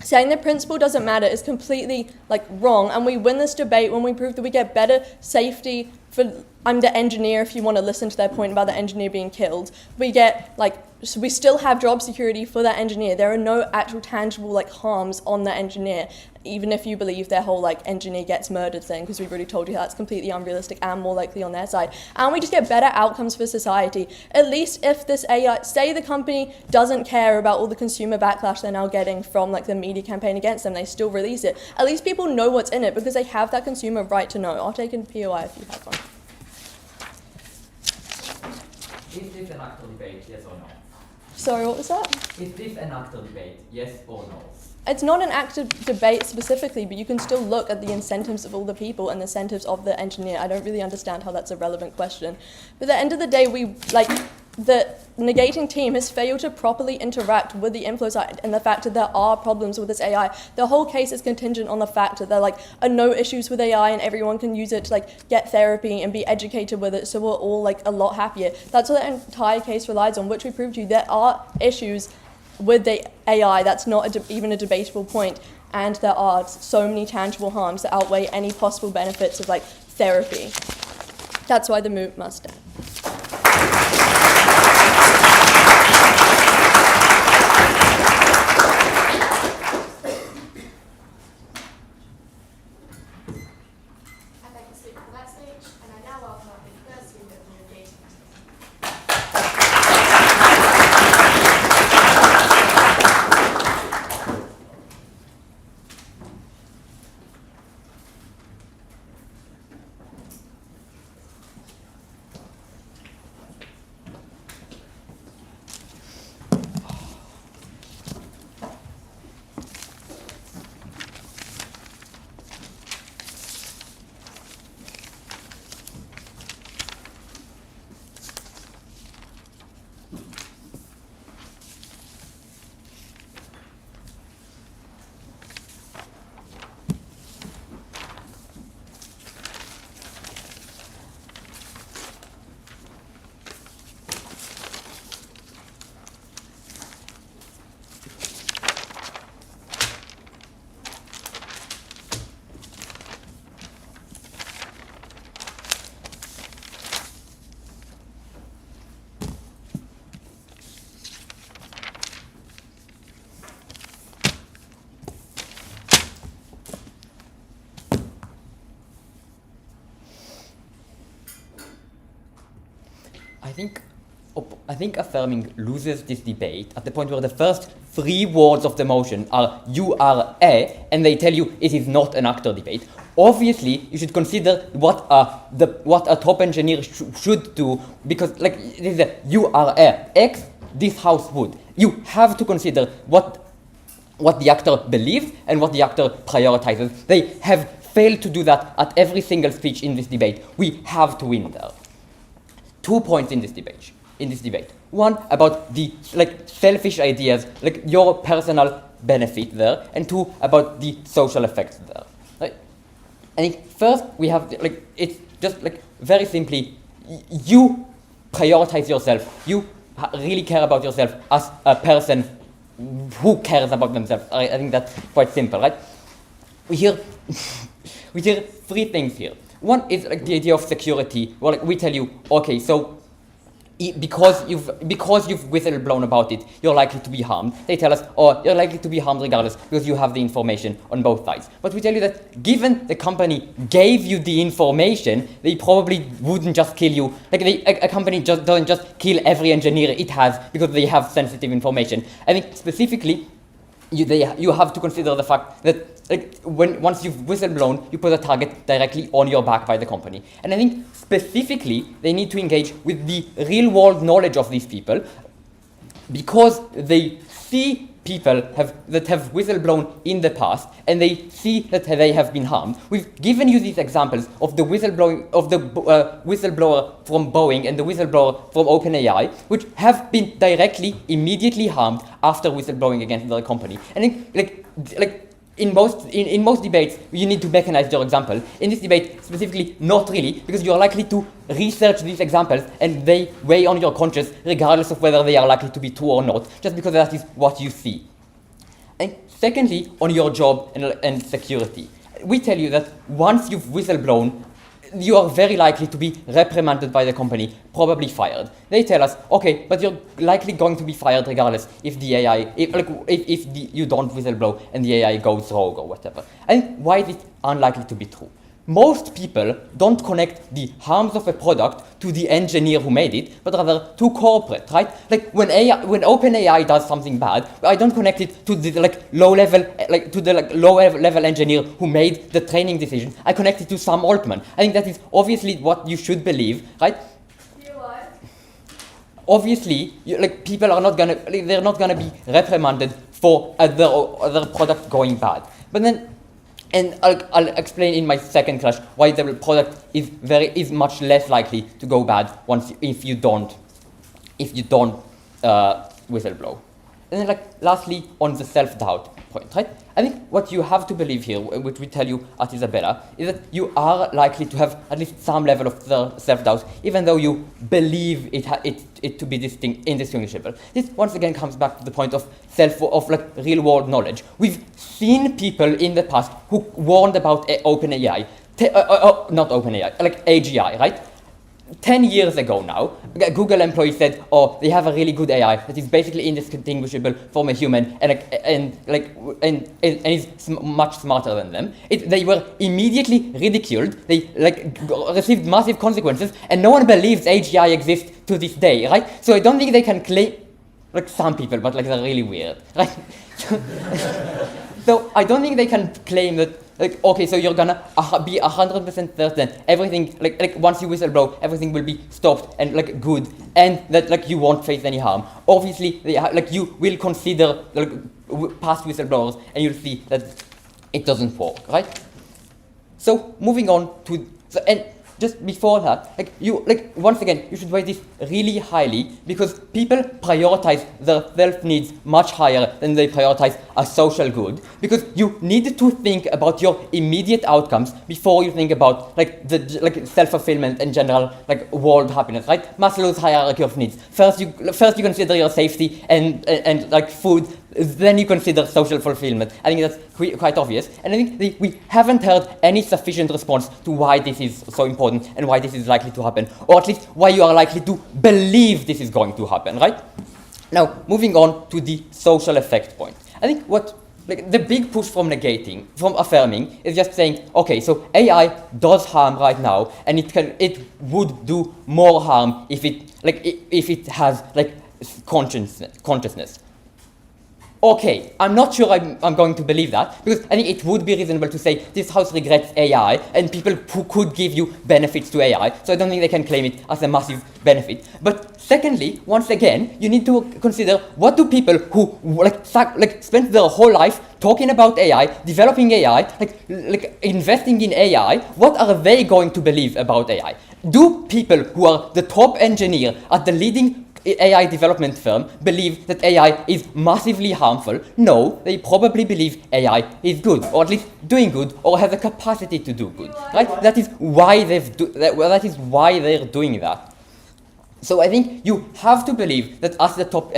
saying the principle doesn't matter is completely wrong, and we win this debate when we prove that we get better safety for, I'm the engineer if you want to listen to their point about the engineer being killed. We get so we still have job security for that engineer. There are no actual tangible harms on the engineer, even if you believe their whole engineer gets murdered thing, because we've already told you that's completely unrealistic and more likely on their side. And we just get better outcomes for society. At least if this AI, say the company doesn't care about all the consumer backlash they're now getting from the media campaign against them, they still release it. At least people know what's in it because they have that consumer right to know. I'll take a POI if you have one. Is this an active debate, yes or no? Sorry, what was that? Is this an active debate, yes or no? It's not an active debate specifically, but you can still look at the incentives of all the people and the incentives of the engineer. I don't really understand how that's a relevant question. But at the end of the day, the negating team has failed to properly interact with the inflow side and the fact that there are problems with this AI. The whole case is contingent on the fact that there are no issues with AI and everyone can use it to get therapy and be educated with it, so we're all a lot happier. That's what the entire case relies on, which we proved to you. There are issues with the AI, that's not even a debatable point, and there are so many tangible harms that outweigh any possible benefits of therapy. That's why the move must stand. stage, and I now welcome up the first speaker from Negating. I think affirming loses this debate at the point where the first three words of the motion are "you are a," and they tell you it is not an actor debate. Obviously, you should consider what a top engineer should do, because like it is a "you are a X, this house would." You have to consider what the actor believes and what the actor prioritizes. They have failed to do that at every single speech in this debate. We have to win there. 2 points in this debate. One about the selfish ideas, like your personal benefit there, and two about the social effects there. Right? I think first we have it's just very simply, you prioritize yourself. You really care about yourself as a person who cares about themselves. I think that's quite simple, right? We hear three things here. One is the idea of security. Well, we tell you, okay, so because you've whistleblown about it, you're likely to be harmed. They tell us, oh, you're likely to be harmed regardless because you have the information on both sides. But we tell you that given the company gave you the information, they probably wouldn't just kill you. A company doesn't just kill every engineer it has because they have sensitive information. I think specifically, you have to consider the fact that once you've whistleblown, you put a target directly on your back by the company. And I think specifically, they need to engage with the real-world knowledge of these people, because they see people that have whistleblown in the past, and they see that they have been harmed. We've given you these examples of the whistleblower from Boeing and the whistleblower from OpenAI, which have been directly, immediately harmed after whistleblowing against the company. And in most debates, you need to mechanize your example. In this debate, specifically, not really, because you're likely to research these examples and they weigh on your conscience regardless of whether they are likely to be true or not, just because that is what you see. And secondly, on your job and security. We tell you that once you've whistleblown, you are very likely to be reprimanded by the company, probably fired. They tell us, okay, but you're likely going to be fired regardless if the AI, you don't whistleblow and the AI goes rogue or whatever. And why is it unlikely to be true? Most people don't connect the harms of a product to the engineer who made it, but rather to corporate, right? When OpenAI does something bad, I don't connect it to the low-level engineer who made the training decision. I connect it to Sam Altman. I think that is obviously what you should believe, right? Obviously, people are not they're not gonna be reprimanded for other product going bad. But then. And I'll explain in my second class why the product is much less likely to go bad if you don't whistleblow. And then lastly, on the self-doubt point, right? I think what you have to believe here, which we tell you at Isabella, is that you are likely to have at least some level of self-doubt, even though you believe it to be indistinguishable. This once again comes back to the point of real-world knowledge. We've seen people in the past who warned about OpenAI, not OpenAI, AGI, right? 10 years ago now, Google employees said, oh, they have a really good AI that is basically indistinguishable from a human and is much smarter than them. They were immediately ridiculed. They received massive consequences, and no one believes AGI exists to this day, right? So I don't think they can claim, some people, but they're really weird, right? So I don't think they can claim that, okay, so you're gonna be 100% certain everything, once you whistleblow, everything will be stopped and good, and that you won't face any harm. Obviously, you will consider past whistleblowers, and you'll see that it doesn't work, right? So moving on to, and just before that, once again, you should rate this really highly because people prioritize their self-needs much higher than they prioritize a social good, because you need to think about your immediate outcomes before you think about the self-fulfillment and general world happiness, right? Maslow's hierarchy of needs. First you consider your safety and food, then you consider social fulfillment. I think that's quite obvious, and I think we haven't heard any sufficient response to why this is so important and why this is likely to happen, or at least why you are likely to believe this is going to happen, right? Now, moving on to the social effect point. I think what the big push from negating, from affirming, is just saying, okay, so AI does harm right now, and it would do more harm if it has consciousness. Okay, I'm not sure I'm going to believe that, because I think it would be reasonable to say this house regrets AI, and people who could give you benefits to AI, so I don't think they can claim it as a massive benefit. But secondly, once again, you need to consider, what do people who spend their whole life talking about AI, developing AI, investing in AI, what are they going to believe about AI? Do people who are the top engineer at the leading AI development firm believe that AI is massively harmful? No, they probably believe AI is good, or at least doing good, or has the capacity to do good. Right? That is why they're doing that. So I think you have to believe that as the top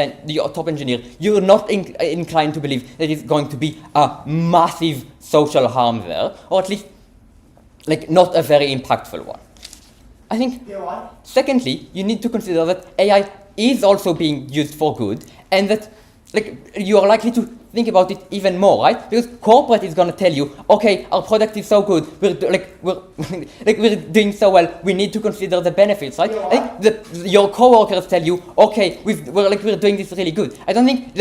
engineer, you're not inclined to believe that it's going to be a massive social harm there, or at least not a very impactful one. I think, secondly, you need to consider that AI is also being used for good, and that you are likely to think about it even more, right? Because corporate is going to tell you, okay, our product is so good, we're doing so well, we need to consider the benefits, right? Your coworkers tell you, okay, we're doing this really good. I don't think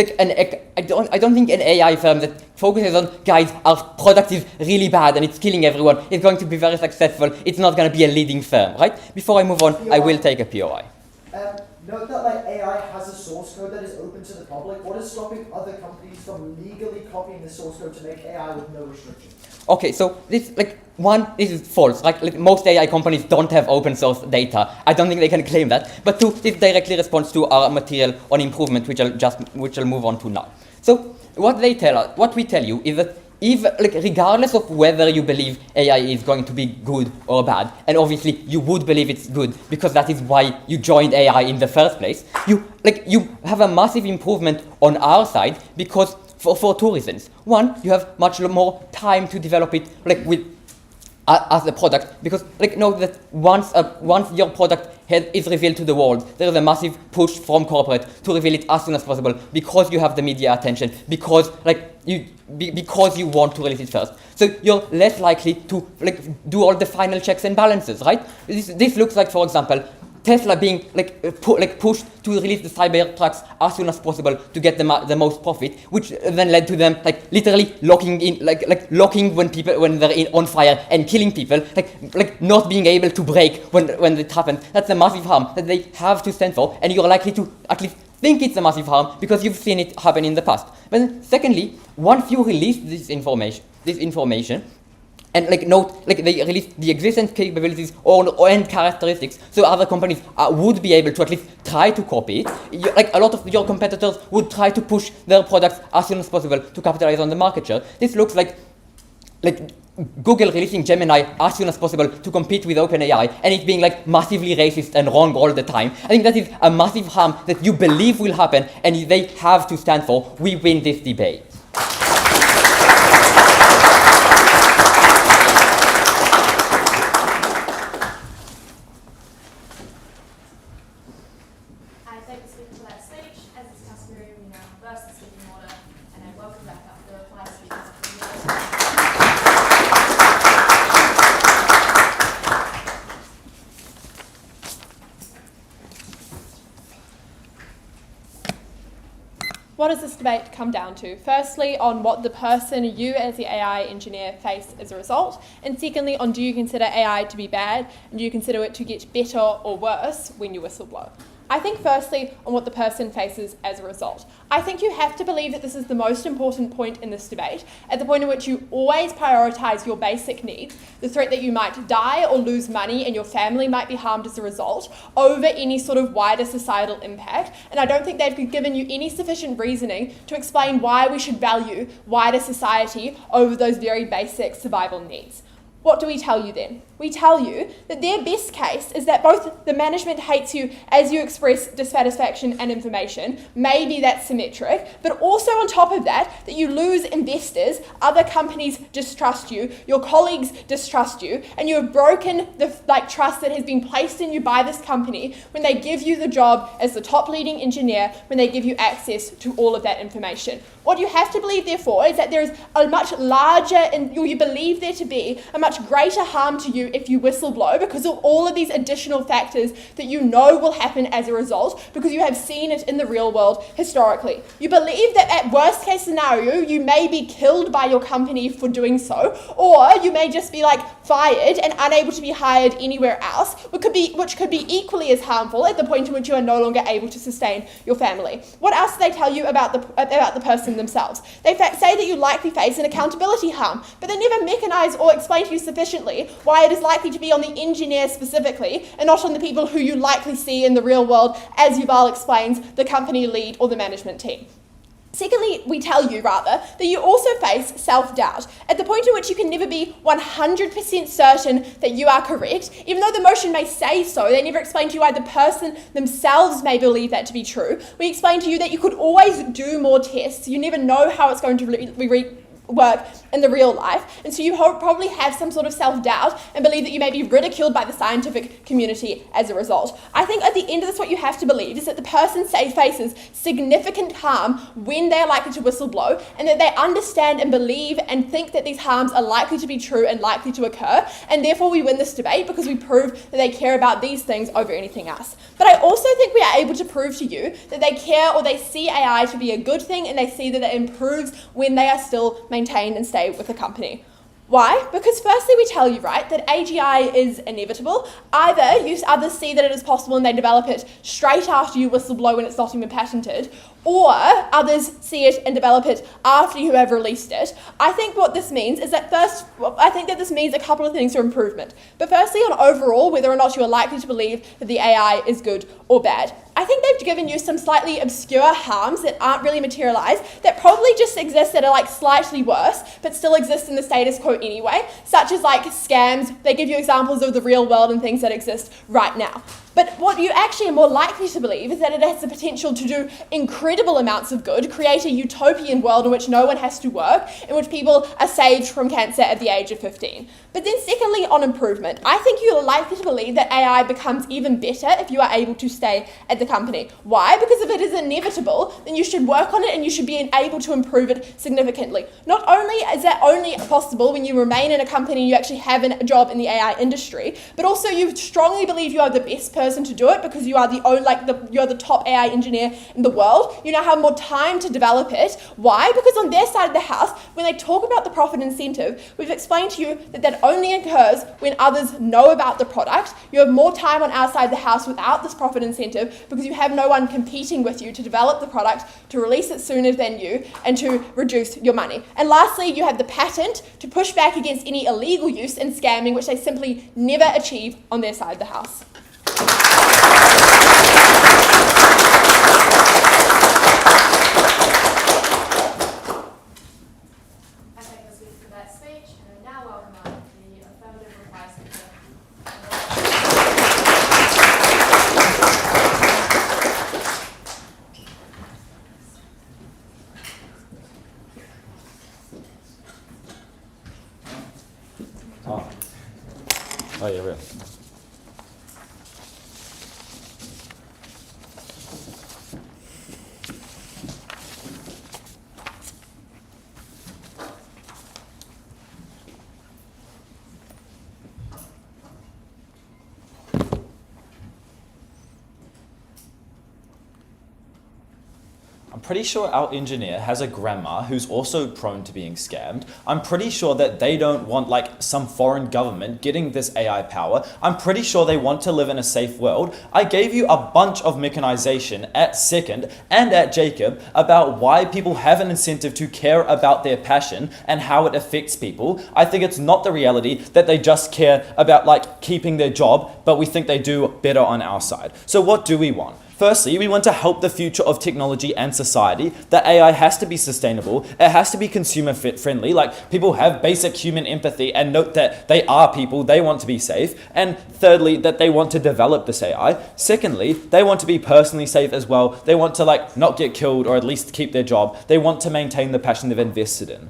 I don't think an AI firm that focuses on, guys, our product is really bad and it's killing everyone, is going to be very successful. It's not going to be a leading firm, right? Before I move on, I will take a POI. Note that AI has a source code that is open to the public. What is stopping other companies from legally copying the source code to make AI with no restrictions? Okay, so this this is false. Most AI companies don't have open source data. I don't think they can claim that. But two, this directly responds to our material on improvement, which I'll move on to now. So what we tell you is that regardless of whether you believe AI is going to be good or bad, and obviously you would believe it's good because that is why you joined AI in the first place, you have a massive improvement on our side because for two reasons. One, you have much more time to develop it as a product, because know that once your product is revealed to the world, there is a massive push from corporate to reveal it as soon as possible because you have the media attention, because you want to release it first. So you're less likely to do all the final checks and balances, right? This looks like, for example, Tesla being pushed to release the Cybertrucks as soon as possible to get the most profit, which then led to them literally locking when they're on fire and killing people, not being able to brake when it happened. That's a massive harm that they have to stand for, and you're likely to at least think it's a massive harm because you've seen it happen in the past. But then, secondly, once you release this information, and note, they release the existing capabilities and characteristics, so other companies would be able to at least try to copy it. A lot of your competitors would try to push their products as soon as possible to capitalize on the market share. This looks like Google releasing Gemini as soon as possible to compete with OpenAI, and it being massively racist and wrong all the time. I think that is a massive harm that you believe will happen, and they have to stand for. We win this debate. thank the speaker for that speech. As is customary, we now reverse the speaking order and then welcome back up the reply speakers. What does this debate come down to? Firstly, on what the person, you as the AI engineer, face as a result, and secondly, on do you consider AI to be bad, and do you consider it to get better or worse when you whistleblow? I think firstly on what the person faces as a result. I think you have to believe that this is the most important point in this debate, at the point in which you always prioritise your basic needs, the threat that you might die or lose money and your family might be harmed as a result, over any sort of wider societal impact. And I don't think they've given you any sufficient reasoning to explain why we should value wider society over those very basic survival needs. What do we tell you then? We tell you that their best case is that both the management hates you as you express dissatisfaction and information, maybe that's symmetric, but also on top of that, that you lose investors, other companies distrust you, your colleagues distrust you, and you have broken the trust that has been placed in you by this company when they give you the job as the top leading engineer, when they give you access to all of that information. What you have to believe, therefore, is that there is a much larger, and you believe there to be a much greater harm to you if you whistleblow because of all of these additional factors that you know will happen as a result because you have seen it in the real world historically. You believe that at worst case scenario, you may be killed by your company for doing so, or you may just be fired and unable to be hired anywhere else, which could be equally as harmful at the point in which you are no longer able to sustain your family. What else do they tell you about the person themselves? They say that you likely face an accountability harm, but they never mechanize or explain to you sufficiently why it is likely to be on the engineer specifically and not on the people who you likely see in the real world, as Yuval explains, the company lead or the management team. Secondly, we tell you, rather, that you also face self-doubt, at the point in which you can never be 100% certain that you are correct. Even though the motion may say so, they never explain to you why the person themselves may believe that to be true. We explain to you that you could always do more tests. You never know how it's going to work in the real life, and so you probably have some sort of self-doubt and believe that you may be ridiculed by the scientific community as a result. I think at the end of this, what you have to believe is that the person faces significant harm when they are likely to whistleblow, and that they understand and believe and think that these harms are likely to be true and likely to occur, and therefore we win this debate because we prove that they care about these things over anything else. But I also think we are able to prove to you that they care or they see AI to be a good thing, and they see that it improves when they are still maintained and stay with the company. Why? Because firstly, we tell you, right, that AGI is inevitable. Either others see that it is possible and they develop it straight after you whistleblow when it's not even patented, or others see it and develop it after you have released it. I think what this means is that this means a couple of things for improvement. But firstly, on overall, whether or not you are likely to believe that the AI is good or bad. I think they've given you some slightly obscure harms that aren't really materialized, that probably just exist that are slightly worse, but still exist in the status quo anyway, such as scams. They give you examples of the real world and things that exist right now. But what you actually are more likely to believe is that it has the potential to do incredible amounts of good, create a utopian world in which no one has to work, in which people are saved from cancer at the age of 15. But then secondly, on improvement, I think you are likely to believe that AI becomes even better if you are able to stay at the company. Why? Because if it is inevitable, then you should work on it and you should be able to improve it significantly. Not only is that only possible when you remain in a company and you actually have a job in the AI industry, but also you strongly believe you are the best person to do it because you are you're the top AI engineer in the world. You now have more time to develop it. Why? Because on their side of the house, when they talk about the profit incentive, we've explained to you that only occurs when others know about the product. You have more time on our side of the house without this profit incentive because you have no one competing with you to develop the product, to release it sooner than you, and to reduce your money. And lastly, you have the patent to push back against any illegal use and scamming, which they simply never achieve on their side of the house. I thank the speaker for that speech, and I now welcome up the affirmative reply speaker. Oh yeah, real. I'm pretty sure our engineer has a grandma who's also prone to being scammed. I'm pretty sure that they don't want like some foreign government getting this AI power. I'm pretty sure they want to live in a safe world. I gave you a bunch of mechanization at Second and at Jacob about why people have an incentive to care about their passion and how it affects people. I think it's not the reality that they just care about like keeping their job, but we think they do better on our side. So what do we want? Firstly, we want to help the future of technology and society. The AI has to be sustainable. It has to be consumer friendly. Like, people have basic human empathy and note that they are people, they want to be safe. And thirdly, that they want to develop this AI. Secondly, they want to be personally safe as well. They want to like not get killed or at least keep their job. They want to maintain the passion they've invested in.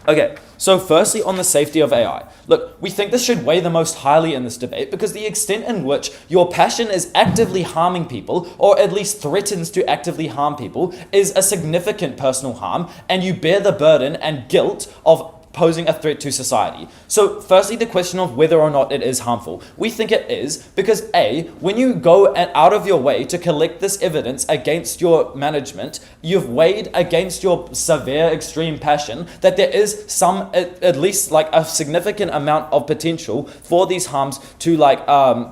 Okay, so firstly on the safety of AI. Look, we think this should weigh the most highly in this debate because the extent in which your passion is actively harming people, or at least threatens to actively harm people, is a significant personal harm, and you bear the burden and guilt of posing a threat to society. So firstly, the question of whether or not it is harmful. We think it is because A, when you go out of your way to collect this evidence against your management, you've weighed against your severe extreme passion that there is some, at least like a significant amount of potential for these harms to like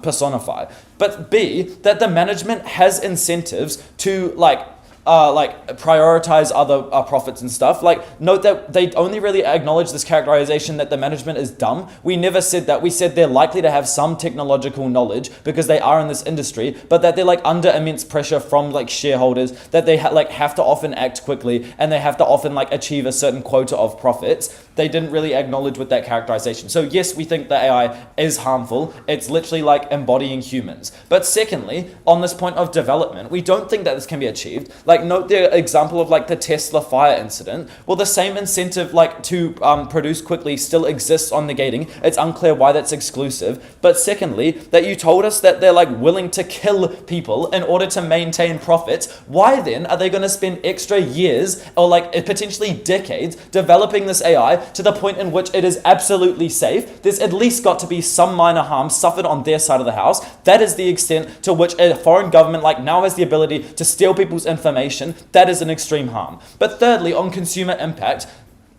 personify. But B, that the management has incentives to like prioritize other profits and stuff. Like, note that they only really acknowledge this characterization that the management is dumb. We never said that. We said they're likely to have some technological knowledge because they are in this industry, but that they're like under immense pressure from like shareholders, that they have to often act quickly and they have to often like achieve a certain quota of profits. They didn't really acknowledge with that characterization. So yes, we think that AI is harmful. It's literally like embodying humans. But secondly, on this point of development, we don't think that this can be achieved. Like, note the example of like the Tesla fire incident. Well, the same incentive like to produce quickly still exists on Negating. It's unclear why that's exclusive. But secondly, that you told us that they're like willing to kill people in order to maintain profits. Why then are they going to spend extra years or like potentially decades developing this AI to the point in which it is absolutely safe? There's at least got to be some minor harm suffered on their side of the house. That is the extent to which a foreign government like now has the ability to steal people's information. That is an extreme harm. But thirdly, on consumer impact,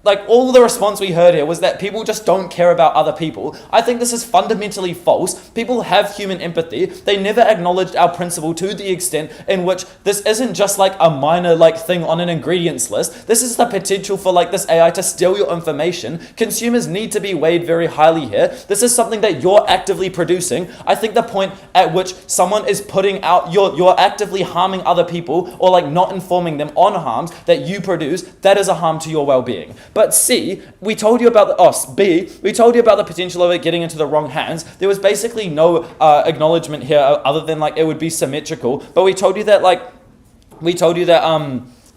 like all the response we heard here was that people just don't care about other people. I think this is fundamentally false. People have human empathy. They never acknowledged our principle to the extent in which this isn't just like a minor like thing on an ingredients list. This is the potential for like this AI to steal your information. Consumers need to be weighed very highly here. This is something that you're actively producing. I think the point at which someone is putting out, you're actively harming other people or like not informing them on harms that you produce, that is a harm to your well-being. But C, we told you about B, we told you about the potential of it getting into the wrong hands. There was basically no acknowledgement here other than like it would be symmetrical. But we told you that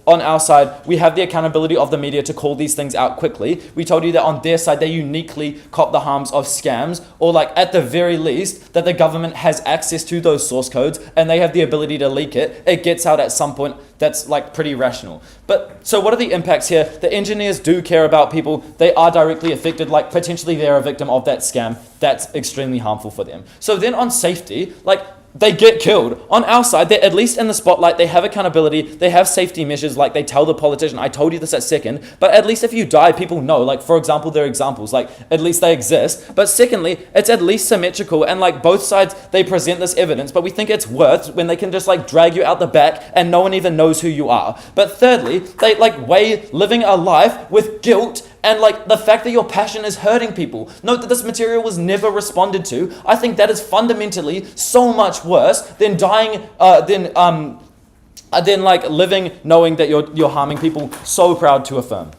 on our side, we have the accountability of the media to call these things out quickly. We told you that on their side, they uniquely cop the harms of scams, or like at the very least, that the government has access to those source codes and they have the ability to leak it. It gets out at some point. That's like pretty rational. But so what are the impacts here? The engineers do care about people. They are directly affected, like potentially they're a victim of that scam. That's extremely harmful for them. So then on safety, like, they get killed. On our side, they're at least in the spotlight. They have accountability. They have safety measures. Like they tell the politician, I told you this at Second. But at least if you die, people know. Like, for example, there are examples. Like, at least they exist. But secondly, it's at least symmetrical. And like both sides, they present this evidence. But we think it's worth when they can just like drag you out the back and no one even knows who you are. But thirdly, they like weigh living a life with guilt and like the fact that your passion is hurting people. Note that this material was never responded to. I think that is fundamentally so much worse than dying, than like living knowing that you're harming people. So proud to affirm.